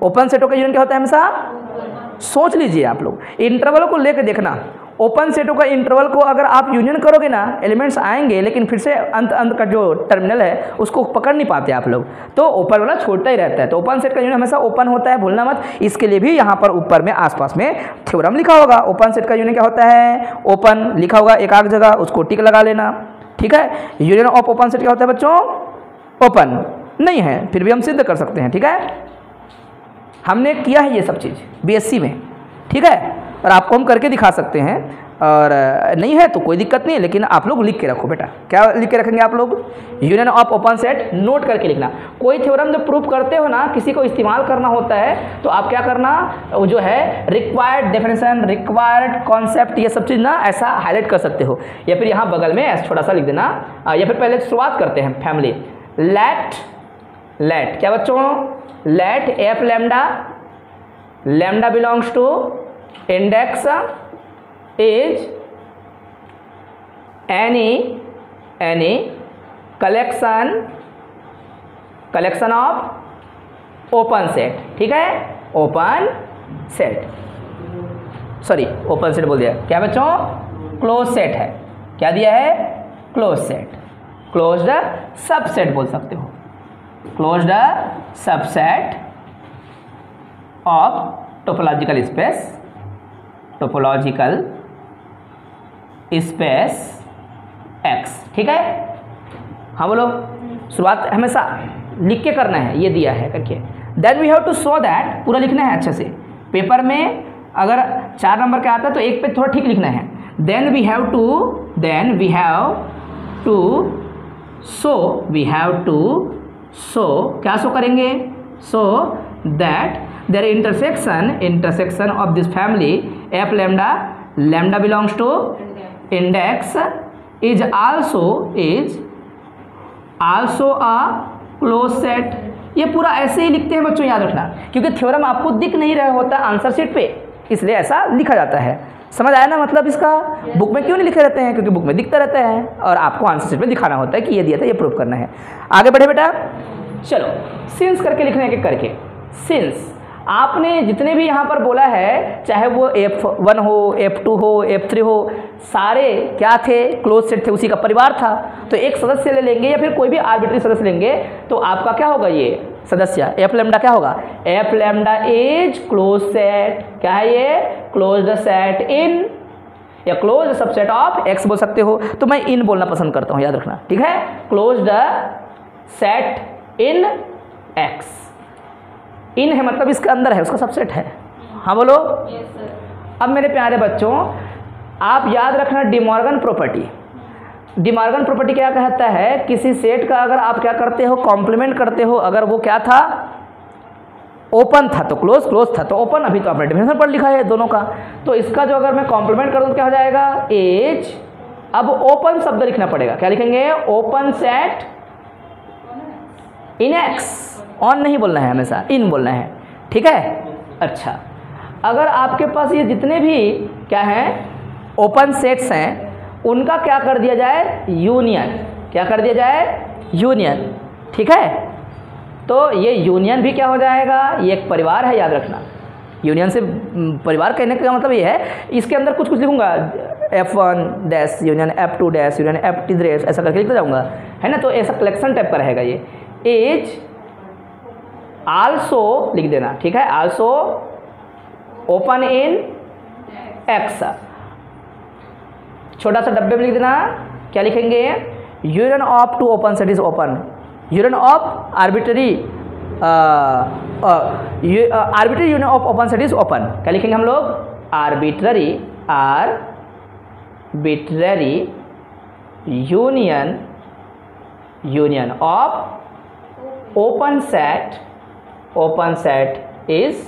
[SPEAKER 1] ओपन सेटों का यूनियन क्या होता है? हमेशा सोच लीजिए आप लोग, इंटरवल को लेकर देखना। ओपन सेटों का इंटरवल को अगर आप यूनियन करोगे ना, एलिमेंट्स आएंगे लेकिन फिर से अंत का जो टर्मिनल है उसको पकड़ नहीं पाते आप लोग, तो ओपन वाला छोटा ही रहता है। तो ओपन सेट का यूनियन हमेशा ओपन होता है, भूलना मत। इसके लिए भी यहाँ पर ऊपर में आसपास में थ्योरम लिखा होगा। ओपन सेट का यूनियन क्या होता है, ओपन लिखा होगा एक आध जगह, उसको टिक लगा लेना, ठीक है। यूनियन ऑफ ओपन सेट क्या होता है बच्चों, ओपन नहीं है, फिर भी हम सिद्ध कर सकते हैं, ठीक है। हमने किया है ये सब चीज़ बीएससी में, ठीक है, और आपको हम करके दिखा सकते हैं। और नहीं है तो कोई दिक्कत नहीं है, लेकिन आप लोग लिख के रखो बेटा। क्या लिख के रखेंगे आप लोग, union of open set note करके लिखना। कोई थ्योरम जब प्रूफ करते हो ना, किसी को इस्तेमाल करना होता है, तो आप क्या करना, वो जो है रिक्वायर्ड डेफिनेशन, रिक्वायर्ड कॉन्सेप्ट, ये सब चीज़ ना ऐसा हाईलाइट कर सकते हो, या फिर यहाँ बगल में ऐसा छोटा सा लिख देना। या फिर पहले शुरुआत करते हैं फैमिली। लेट क्या बच्चों, let F lambda belongs to index is any collection of open set, ठीक है, open set, sorry open set बोल दिया, क्या बच्चों, क्लोज सेट है। क्या दिया है, क्लोज सेट, क्लोज्ड सबसेट बोल सकते हो, closed subset of topological space, topological space x, ठीक है। हाँ बोलो, शुरुआत हमेशा लिख के करना है, ये दिया है करके। Then we have to show that, पूरा लिखना है अच्छे से। पेपर में अगर 4 नंबर का आता है तो एक पे थोड़ा ठीक लिखना है। Then we have to show, क्या शो करेंगे, show that there intersection of this family f lambda belongs to index is also a closed set। ये पूरा ऐसे ही लिखते हैं बच्चों, याद रखना, क्योंकि थ्योरम आपको दिख नहीं रहा होता आंसर शीट पे, इसलिए ऐसा लिखा जाता है। समझ आया ना मतलब इसका। बुक में क्यों नहीं लिखे रहते हैं, क्योंकि बुक में दिखता रहता है और आपको आंसर शीट में दिखाना होता है कि ये दिया था, ये प्रूव करना है। आगे बढ़े बेटा, चलो सिंस करके लिखने एक एक करके। सिंस आपने जितने भी यहाँ पर बोला है, चाहे वो F1 हो, F2 हो, F3 हो, सारे क्या थे, क्लोज सेट थे, उसी का परिवार था। तो एक सदस्य ले लेंगे या फिर कोई भी आर्बिट्री सदस्य लेंगे, तो आपका क्या होगा, ये सदस्य एफ लैम्डा क्या होगा, F lambda is close set, क्या है ये, क्लोज्ड सेट इन, या क्लोज्ड सबसेट ऑफ एक्स बोल सकते हो। तो मैं इन बोलना पसंद करता हूँ, याद रखना, ठीक है, क्लोज्ड सेट इन एक्स। इन है मतलब इसके अंदर है, उसका सबसेट है। हाँ बोलो। yes, अब मेरे प्यारे बच्चों, आप याद रखना डिमॉर्गन प्रॉपर्टी। डिमॉर्गन प्रॉपर्टी क्या कहता है, किसी सेट का अगर आप क्या करते हो, कॉम्प्लीमेंट करते हो, अगर वो क्या था, ओपन था तो क्लोज, क्लोज था तो ओपन। अभी तो आपने डेफिनेशन पर लिखा है दोनों का, तो इसका जो अगर मैं कॉम्प्लीमेंट कर दूँ क्या हो जाएगा, एज। अब ओपन शब्द लिखना पड़ेगा, क्या लिखेंगे, open set in x. On नहीं बोलना है, हमेशा इन बोलना है, ठीक है। अच्छा, अगर आपके पास ये जितने भी क्या हैं ओपन सेट्स हैं, उनका क्या कर दिया जाए, यूनियन। क्या कर दिया जाए, यूनियन, ठीक है। तो ये यूनियन भी क्या हो जाएगा, ये एक परिवार है, याद रखना। यूनियन से परिवार कहने का मतलब ये है, इसके अंदर कुछ कुछ लिखूंगा, F1 dash union F2 dash union F3 dash, ऐसा करके लिखता जाऊंगा, है ना। तो ऐसा कलेक्शन टाइप का रहेगा ये। एज आल्सो लिख देना, ठीक है, आल्सो ओपन इन एक्स। छोटा सा डब्बे में लिख देना, क्या लिखेंगे, union of two open set is open, union of arbitrary union of open set is open. क्या लिखेंगे हम लोग, arbitrary union of open set is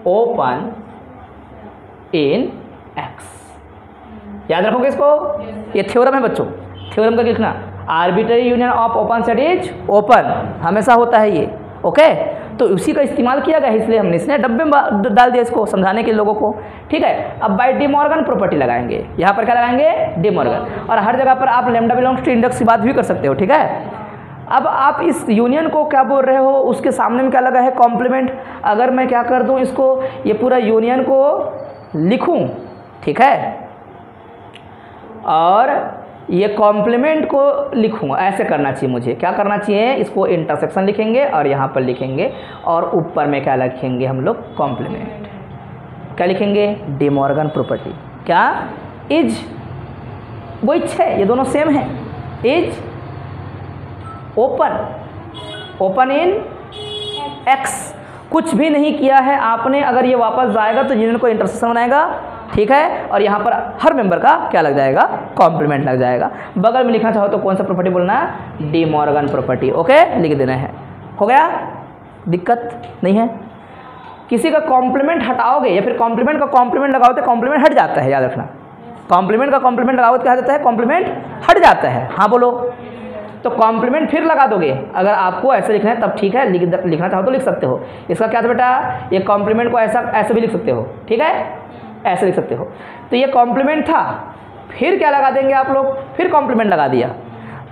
[SPEAKER 1] open in X. याद रखोगे इसको, ये थ्योरम है बच्चों, थ्योरम का लिखना, arbitrary union of open set is open, हमेशा होता है ये, ओके। तो उसी का इस्तेमाल किया गया, इसलिए हमने इसने डब्बे में डाल दिया इसको समझाने के लोगों को, ठीक है। अब बाय डिमॉर्गन प्रॉपर्टी लगाएंगे, यहाँ पर क्या लगाएंगे, डिमॉर्गन। और हर जगह पर आप लैम्डा बिलोंग्स टू इंडेक्स की बात भी कर सकते हो, ठीक है। अब आप इस यूनियन को क्या बोल रहे हो, उसके सामने में क्या लगा है, कॉम्प्लीमेंट। अगर मैं क्या कर दूं इसको, ये पूरा यूनियन को लिखूं, ठीक है। और ये कॉम्प्लीमेंट को लिखूँगा, ऐसे करना चाहिए मुझे, क्या करना चाहिए, इसको इंटरसेक्शन लिखेंगे और यहाँ पर लिखेंगे और ऊपर में क्या लिखेंगे हम लोग, कॉम्प्लीमेंट। क्या लिखेंगे, डी मॉर्गन प्रॉपर्टी। क्या, इज, वो है, ये दोनों सेम है। इज ओपन इन एक्स, कुछ भी नहीं किया है आपने, अगर ये वापस जाएगा तो यूनियन को इंटरसेक्शन बनाएगा, ठीक है। और यहाँ पर हर मेंबर का क्या लग जाएगा, कॉम्प्लीमेंट लग जाएगा। बगल में लिखना चाहो तो कौन सा प्रॉपर्टी बोलना है, डी मॉर्गन प्रॉपर्टी। ओके, लिख देना है, हो गया, दिक्कत नहीं है। किसी का कॉम्प्लीमेंट हटाओगे या फिर कॉम्प्लीमेंट का कॉम्प्लीमेंट लगाओगे तो कॉम्प्लीमेंट हट जाता है, याद रखना। कॉम्प्लीमेंट का कॉम्प्लीमेंट लगाओगे तो क्या जाता है, कॉम्प्लीमेंट हट जाता है। हाँ बोलो, तो कॉम्प्लीमेंट फिर लगा दोगे, अगर आपको ऐसे लिखना है तब ठीक है, लिखना चाहो तो लिख सकते हो। इसका क्या था बेटा, ये कॉम्प्लीमेंट को ऐसे भी लिख सकते हो, ठीक है, ऐसे लिख सकते हो। तो ये कॉम्प्लीमेंट था, फिर क्या लगा देंगे आप लोग, फिर कॉम्प्लीमेंट लगा दिया।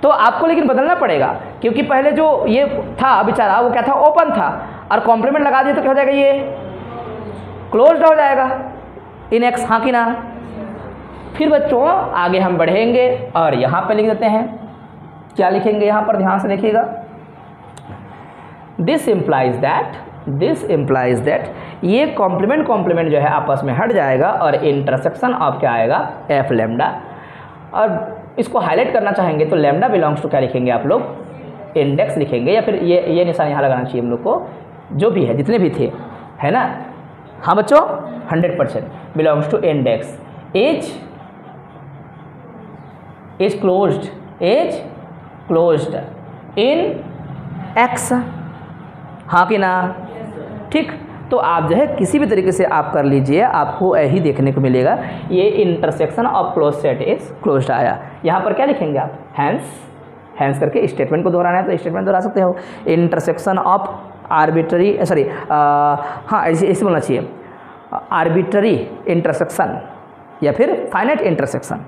[SPEAKER 1] तो आपको लेकिन बदलना पड़ेगा, क्योंकि पहले जो ये था बेचारा वो क्या था, ओपन था, और कॉम्प्लीमेंट लगा दिया तो क्या हो जाएगा, ये क्लोज्ड हो जाएगा इन एक्स। हाँ कि ना। फिर बच्चों आगे हम बढ़ेंगे और यहाँ पे लिख देते हैं, क्या लिखेंगे यहाँ पर, ध्यान से देखिएगा। दिस इम्प्लाइज दैट, ये कॉम्प्लीमेंट जो है आपस में हट जाएगा और इंटरसेक्शन ऑफ क्या आएगा, एफ लैम्डा। और इसको हाईलाइट करना चाहेंगे तो लैम्डा बिलोंग्स टू क्या लिखेंगे आप लोग, इंडेक्स लिखेंगे, या फिर ये निशान यहाँ लगाना चाहिए हम लोग को, जो भी है जितने भी थे, है ना। हाँ बच्चों, 100% belongs to index. As closed in X. हाँ कि ना, ठीक। तो आप जो है किसी भी तरीके से आप कर लीजिए, आपको यही देखने को मिलेगा, ये intersection of close set is closed आया। यहाँ पर क्या लिखेंगे आप, हैंस करके स्टेटमेंट को दोहराना है तो स्टेटमेंट दोहरा सकते हो। इंटरसेक्शन ऑफ आर्बिट्ररी, सॉरी हाँ ऐसे बोलना चाहिए, आर्बिट्ररी इंटरसेक्शन या फिर फाइनाइट इंटरसेक्शन।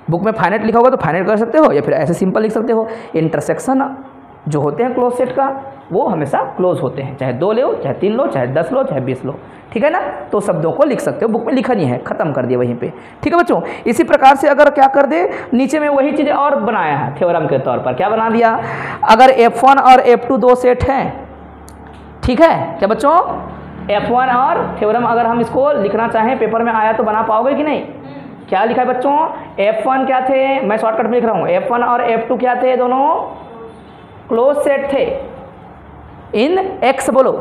[SPEAKER 1] बुक में फाइनाइट लिखा होगा तो फाइनाइट कर सकते हो, या फिर ऐसे सिंपल लिख सकते हो। इंटरसेक्शन जो होते हैं क्लोज सेट का, वो हमेशा क्लोज होते हैं, चाहे 2 लो, चाहे 3 लो, चाहे 10 लो, चाहे 20 लो, ठीक है ना। तो शब्दों को लिख सकते हो, बुक में लिखा नहीं है, खत्म कर दिया वहीं पे, ठीक है बच्चों। इसी प्रकार से अगर क्या कर दे, नीचे में वही चीज़ और बनाया है थ्योरम के तौर पर, क्या बना दिया, अगर F1 और F2 दो सेट हैं, ठीक है क्या बच्चों, F1 और थ्योरम अगर हम इसको लिखना चाहें, पेपर में आया तो बना पाओगे कि नहीं। क्या लिखा है बच्चों, F1 क्या थे, मैं शॉर्टकट में लिख रहा हूँ, F1 और F2 क्या थे, दोनों क्लोज सेट थे इन एक्स, बोलो,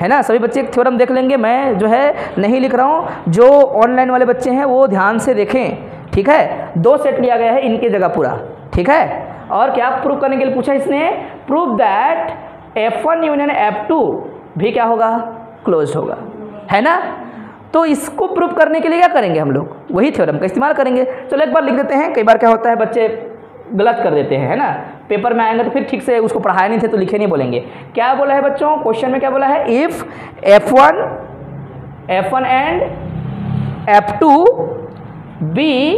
[SPEAKER 1] है ना। सभी बच्चे थ्योरम देख लेंगे, मैं जो है नहीं लिख रहा हूँ, जो ऑनलाइन वाले बच्चे हैं वो ध्यान से देखें, ठीक है। 2 सेट लिया गया है इनकी जगह पूरा, ठीक है। और क्या प्रूव करने के लिए पूछा इसने, prove that F1 union F2 भी क्या होगा, क्लोज होगा, है ना। तो इसको प्रूव करने के लिए क्या करेंगे हम लोग, वही थ्योरम का इस्तेमाल करेंगे। चलो एक बार लिख देते हैं, कई बार क्या होता है बच्चे गलत कर देते हैं, है ना, पेपर में आएंगे तो फिर ठीक से उसको पढ़ाए नहीं थे तो लिखे नहीं बोलेंगे। क्या बोला है बच्चों, क्वेश्चन में क्या बोला है, if F1 and F2 be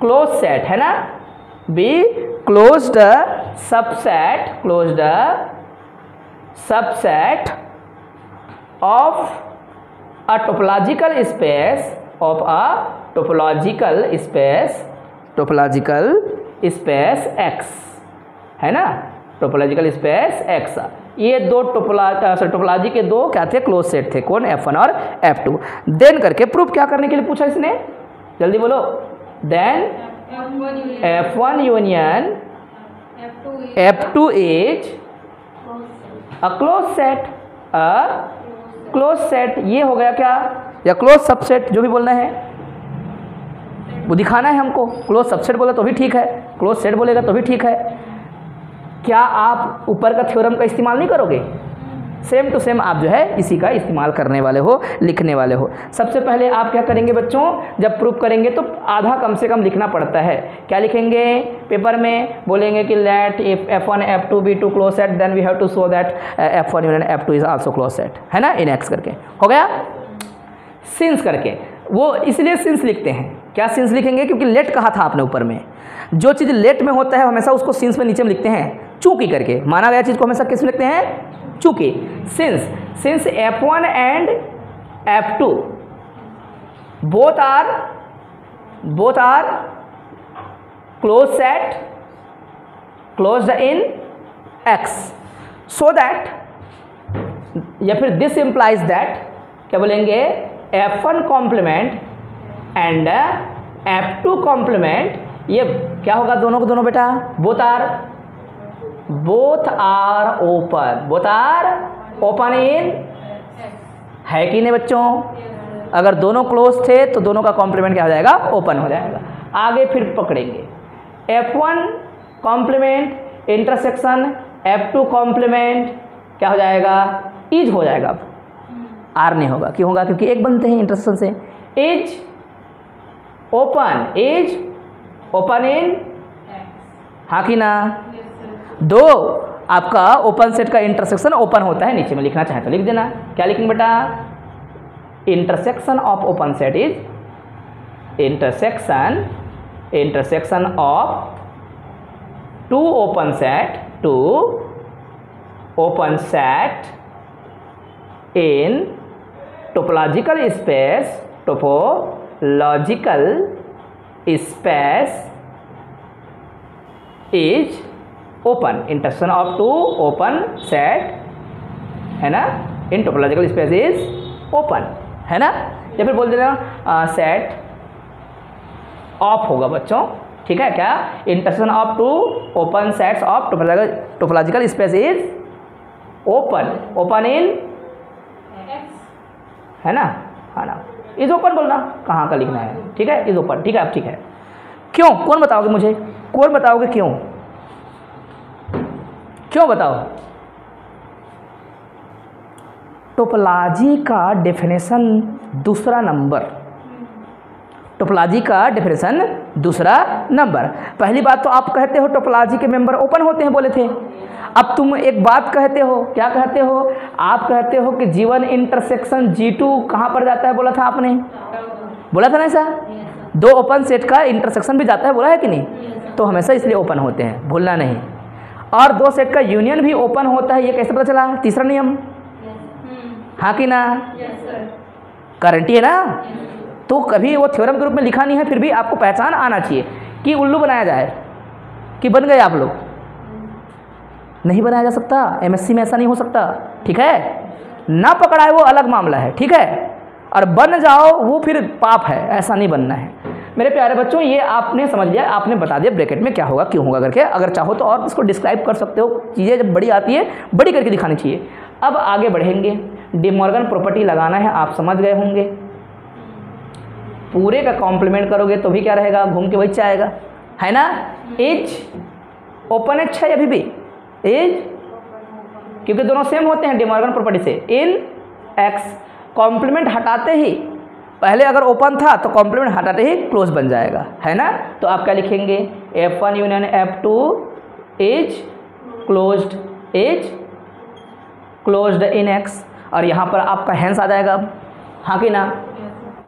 [SPEAKER 1] close set, है ना, be closed subset of a topological space X, है ना, टोपोलॉजिकल स्पेस X। ये दो टोपोलॉजी के दो क्या थे, क्लोज सेट थे, कौन, F1 और F2। देन करके प्रूफ क्या करने के लिए पूछा इसने, जल्दी बोलो, then F1 union F2 is a close set, ये हो गया क्या, या क्लोज सबसेट, जो भी बोलना है वो दिखाना है हमको। क्लोज सबसेट बोला तो भी ठीक है, क्लोज सेट बोलेगा तो भी ठीक है। क्या आप ऊपर का थ्योरम का इस्तेमाल नहीं करोगे, सेम टू सेम आप जो है इसी का इस्तेमाल करने वाले हो, लिखने वाले हो। सबसे पहले आप क्या करेंगे बच्चों, जब प्रूफ करेंगे तो आधा कम से कम लिखना पड़ता है। क्या लिखेंगे, पेपर में बोलेंगे कि let if F1 F2 be two close set then we have to show that F1 union F2 is also close set, है ना, इन एक्स करके हो गया। सिंस करके, वो इसलिए सिंस लिखते हैं, क्या सिंस लिखेंगे, क्योंकि लेट कहा था आपने ऊपर में, जो चीज़ लेट में होता है हमेशा उसको सिंस में नीचे में लिखते हैं, चूंकि करके, माना गया चीज़ को हमेशा किस में लिखते हैं, चूंकि। Since F1 and F2 both are close set closed in X, so that, या फिर दिस इंप्लाइज दैट, क्या बोलेंगे, F1 complement and F2 complement, ये क्या होगा दोनों को दोनों बेटा, बोथ आर ओपन इन, है कि नहीं बच्चों? अगर दोनों क्लोज थे तो दोनों का कॉम्प्लीमेंट क्या हो जाएगा, ओपन हो जाएगा। आगे फिर पकड़ेंगे F1 complement intersection F2 complement क्या हो जाएगा, इज हो जाएगा। अब आर नहीं होगा, क्यों होगा, क्योंकि एक बनते हैं इंटरसेक्शन से। इज ओपन इन, हाँ कि ना? दो आपका ओपन सेट का इंटरसेक्शन ओपन होता है, नीचे में लिखना चाहे तो लिख देना। क्या लिखेंगे बेटा, intersection of open set is intersection of two open set in topological space is open, intersection of two open set है ना, in topological space is open, है ना? या फिर बोल देना सेट ऑफ होगा बच्चों, ठीक है? क्या, intersection of two open sets of topological space is open in, है ना, हाँ ना, इज ओपन बोलना, कहाँ का लिखना है, ठीक है? इज ओपन, ठीक है? अब ठीक है, क्यों, कौन बताओगे मुझे, कौन बताओगे क्यों, क्यों बताओ? टोपोलॉजी का डेफिनेशन दूसरा नंबर, टोपोलॉजी का डेफिनेशन दूसरा नंबर। पहली बात तो आप कहते हो टोपोलॉजी के मेंबर ओपन होते हैं, बोले थे। अब तुम एक बात कहते हो, क्या कहते हो? आप कहते हो कि G1 इंटरसेक्शन G2 कहाँ पर जाता है, बोला था आपने, बोला था ना ऐसा? दो ओपन सेट का इंटरसेक्शन भी जाता है, बोला है कि नहीं? तो हमेशा इसलिए ओपन होते हैं, भूलना नहीं। और दो सेट का यूनियन भी ओपन होता है, ये कैसे पता चला? तीसरा नियम, हाँ कि ना? गारंटी है ना? तो कभी वो थ्योरम के रूप में लिखा नहीं है, फिर भी आपको पहचान आना चाहिए कि उल्लू बनाया जाए कि बन गए आप लोग, नहीं बनाया जा सकता, एमएससी में ऐसा नहीं हो सकता, ठीक है? ना पकड़ा है वो अलग मामला है, ठीक है? और बन जाओ वो फिर पाप है, ऐसा नहीं बनना है मेरे प्यारे बच्चों। ये आपने समझ लिया, आपने बता दिया ब्रैकेट में क्या होगा क्यों होगा करके। अगर चाहो तो और इसको डिस्क्राइब कर सकते हो, चीज़ें जब बड़ी आती है बड़ी करके दिखानी चाहिए। अब आगे बढ़ेंगे, डी मॉर्गन प्रॉपर्टी लगाना है, आप समझ गए होंगे। पूरे का कॉम्प्लीमेंट करोगे तो भी क्या रहेगा, घूम के वही आएगा, है ना? इज ओपन एच है अभी भी, इज, क्योंकि दोनों सेम होते हैं डी मॉर्गन प्रॉपर्टी से। इन एक्स, कॉम्प्लीमेंट हटाते ही, पहले अगर ओपन था तो कॉम्प्लीमेंट हटाते ही क्लोज बन जाएगा, है ना? तो आप क्या लिखेंगे, F1 union F2 is closed in x, और यहाँ पर आपका हैंस आ जाएगा, हाँ कि ना?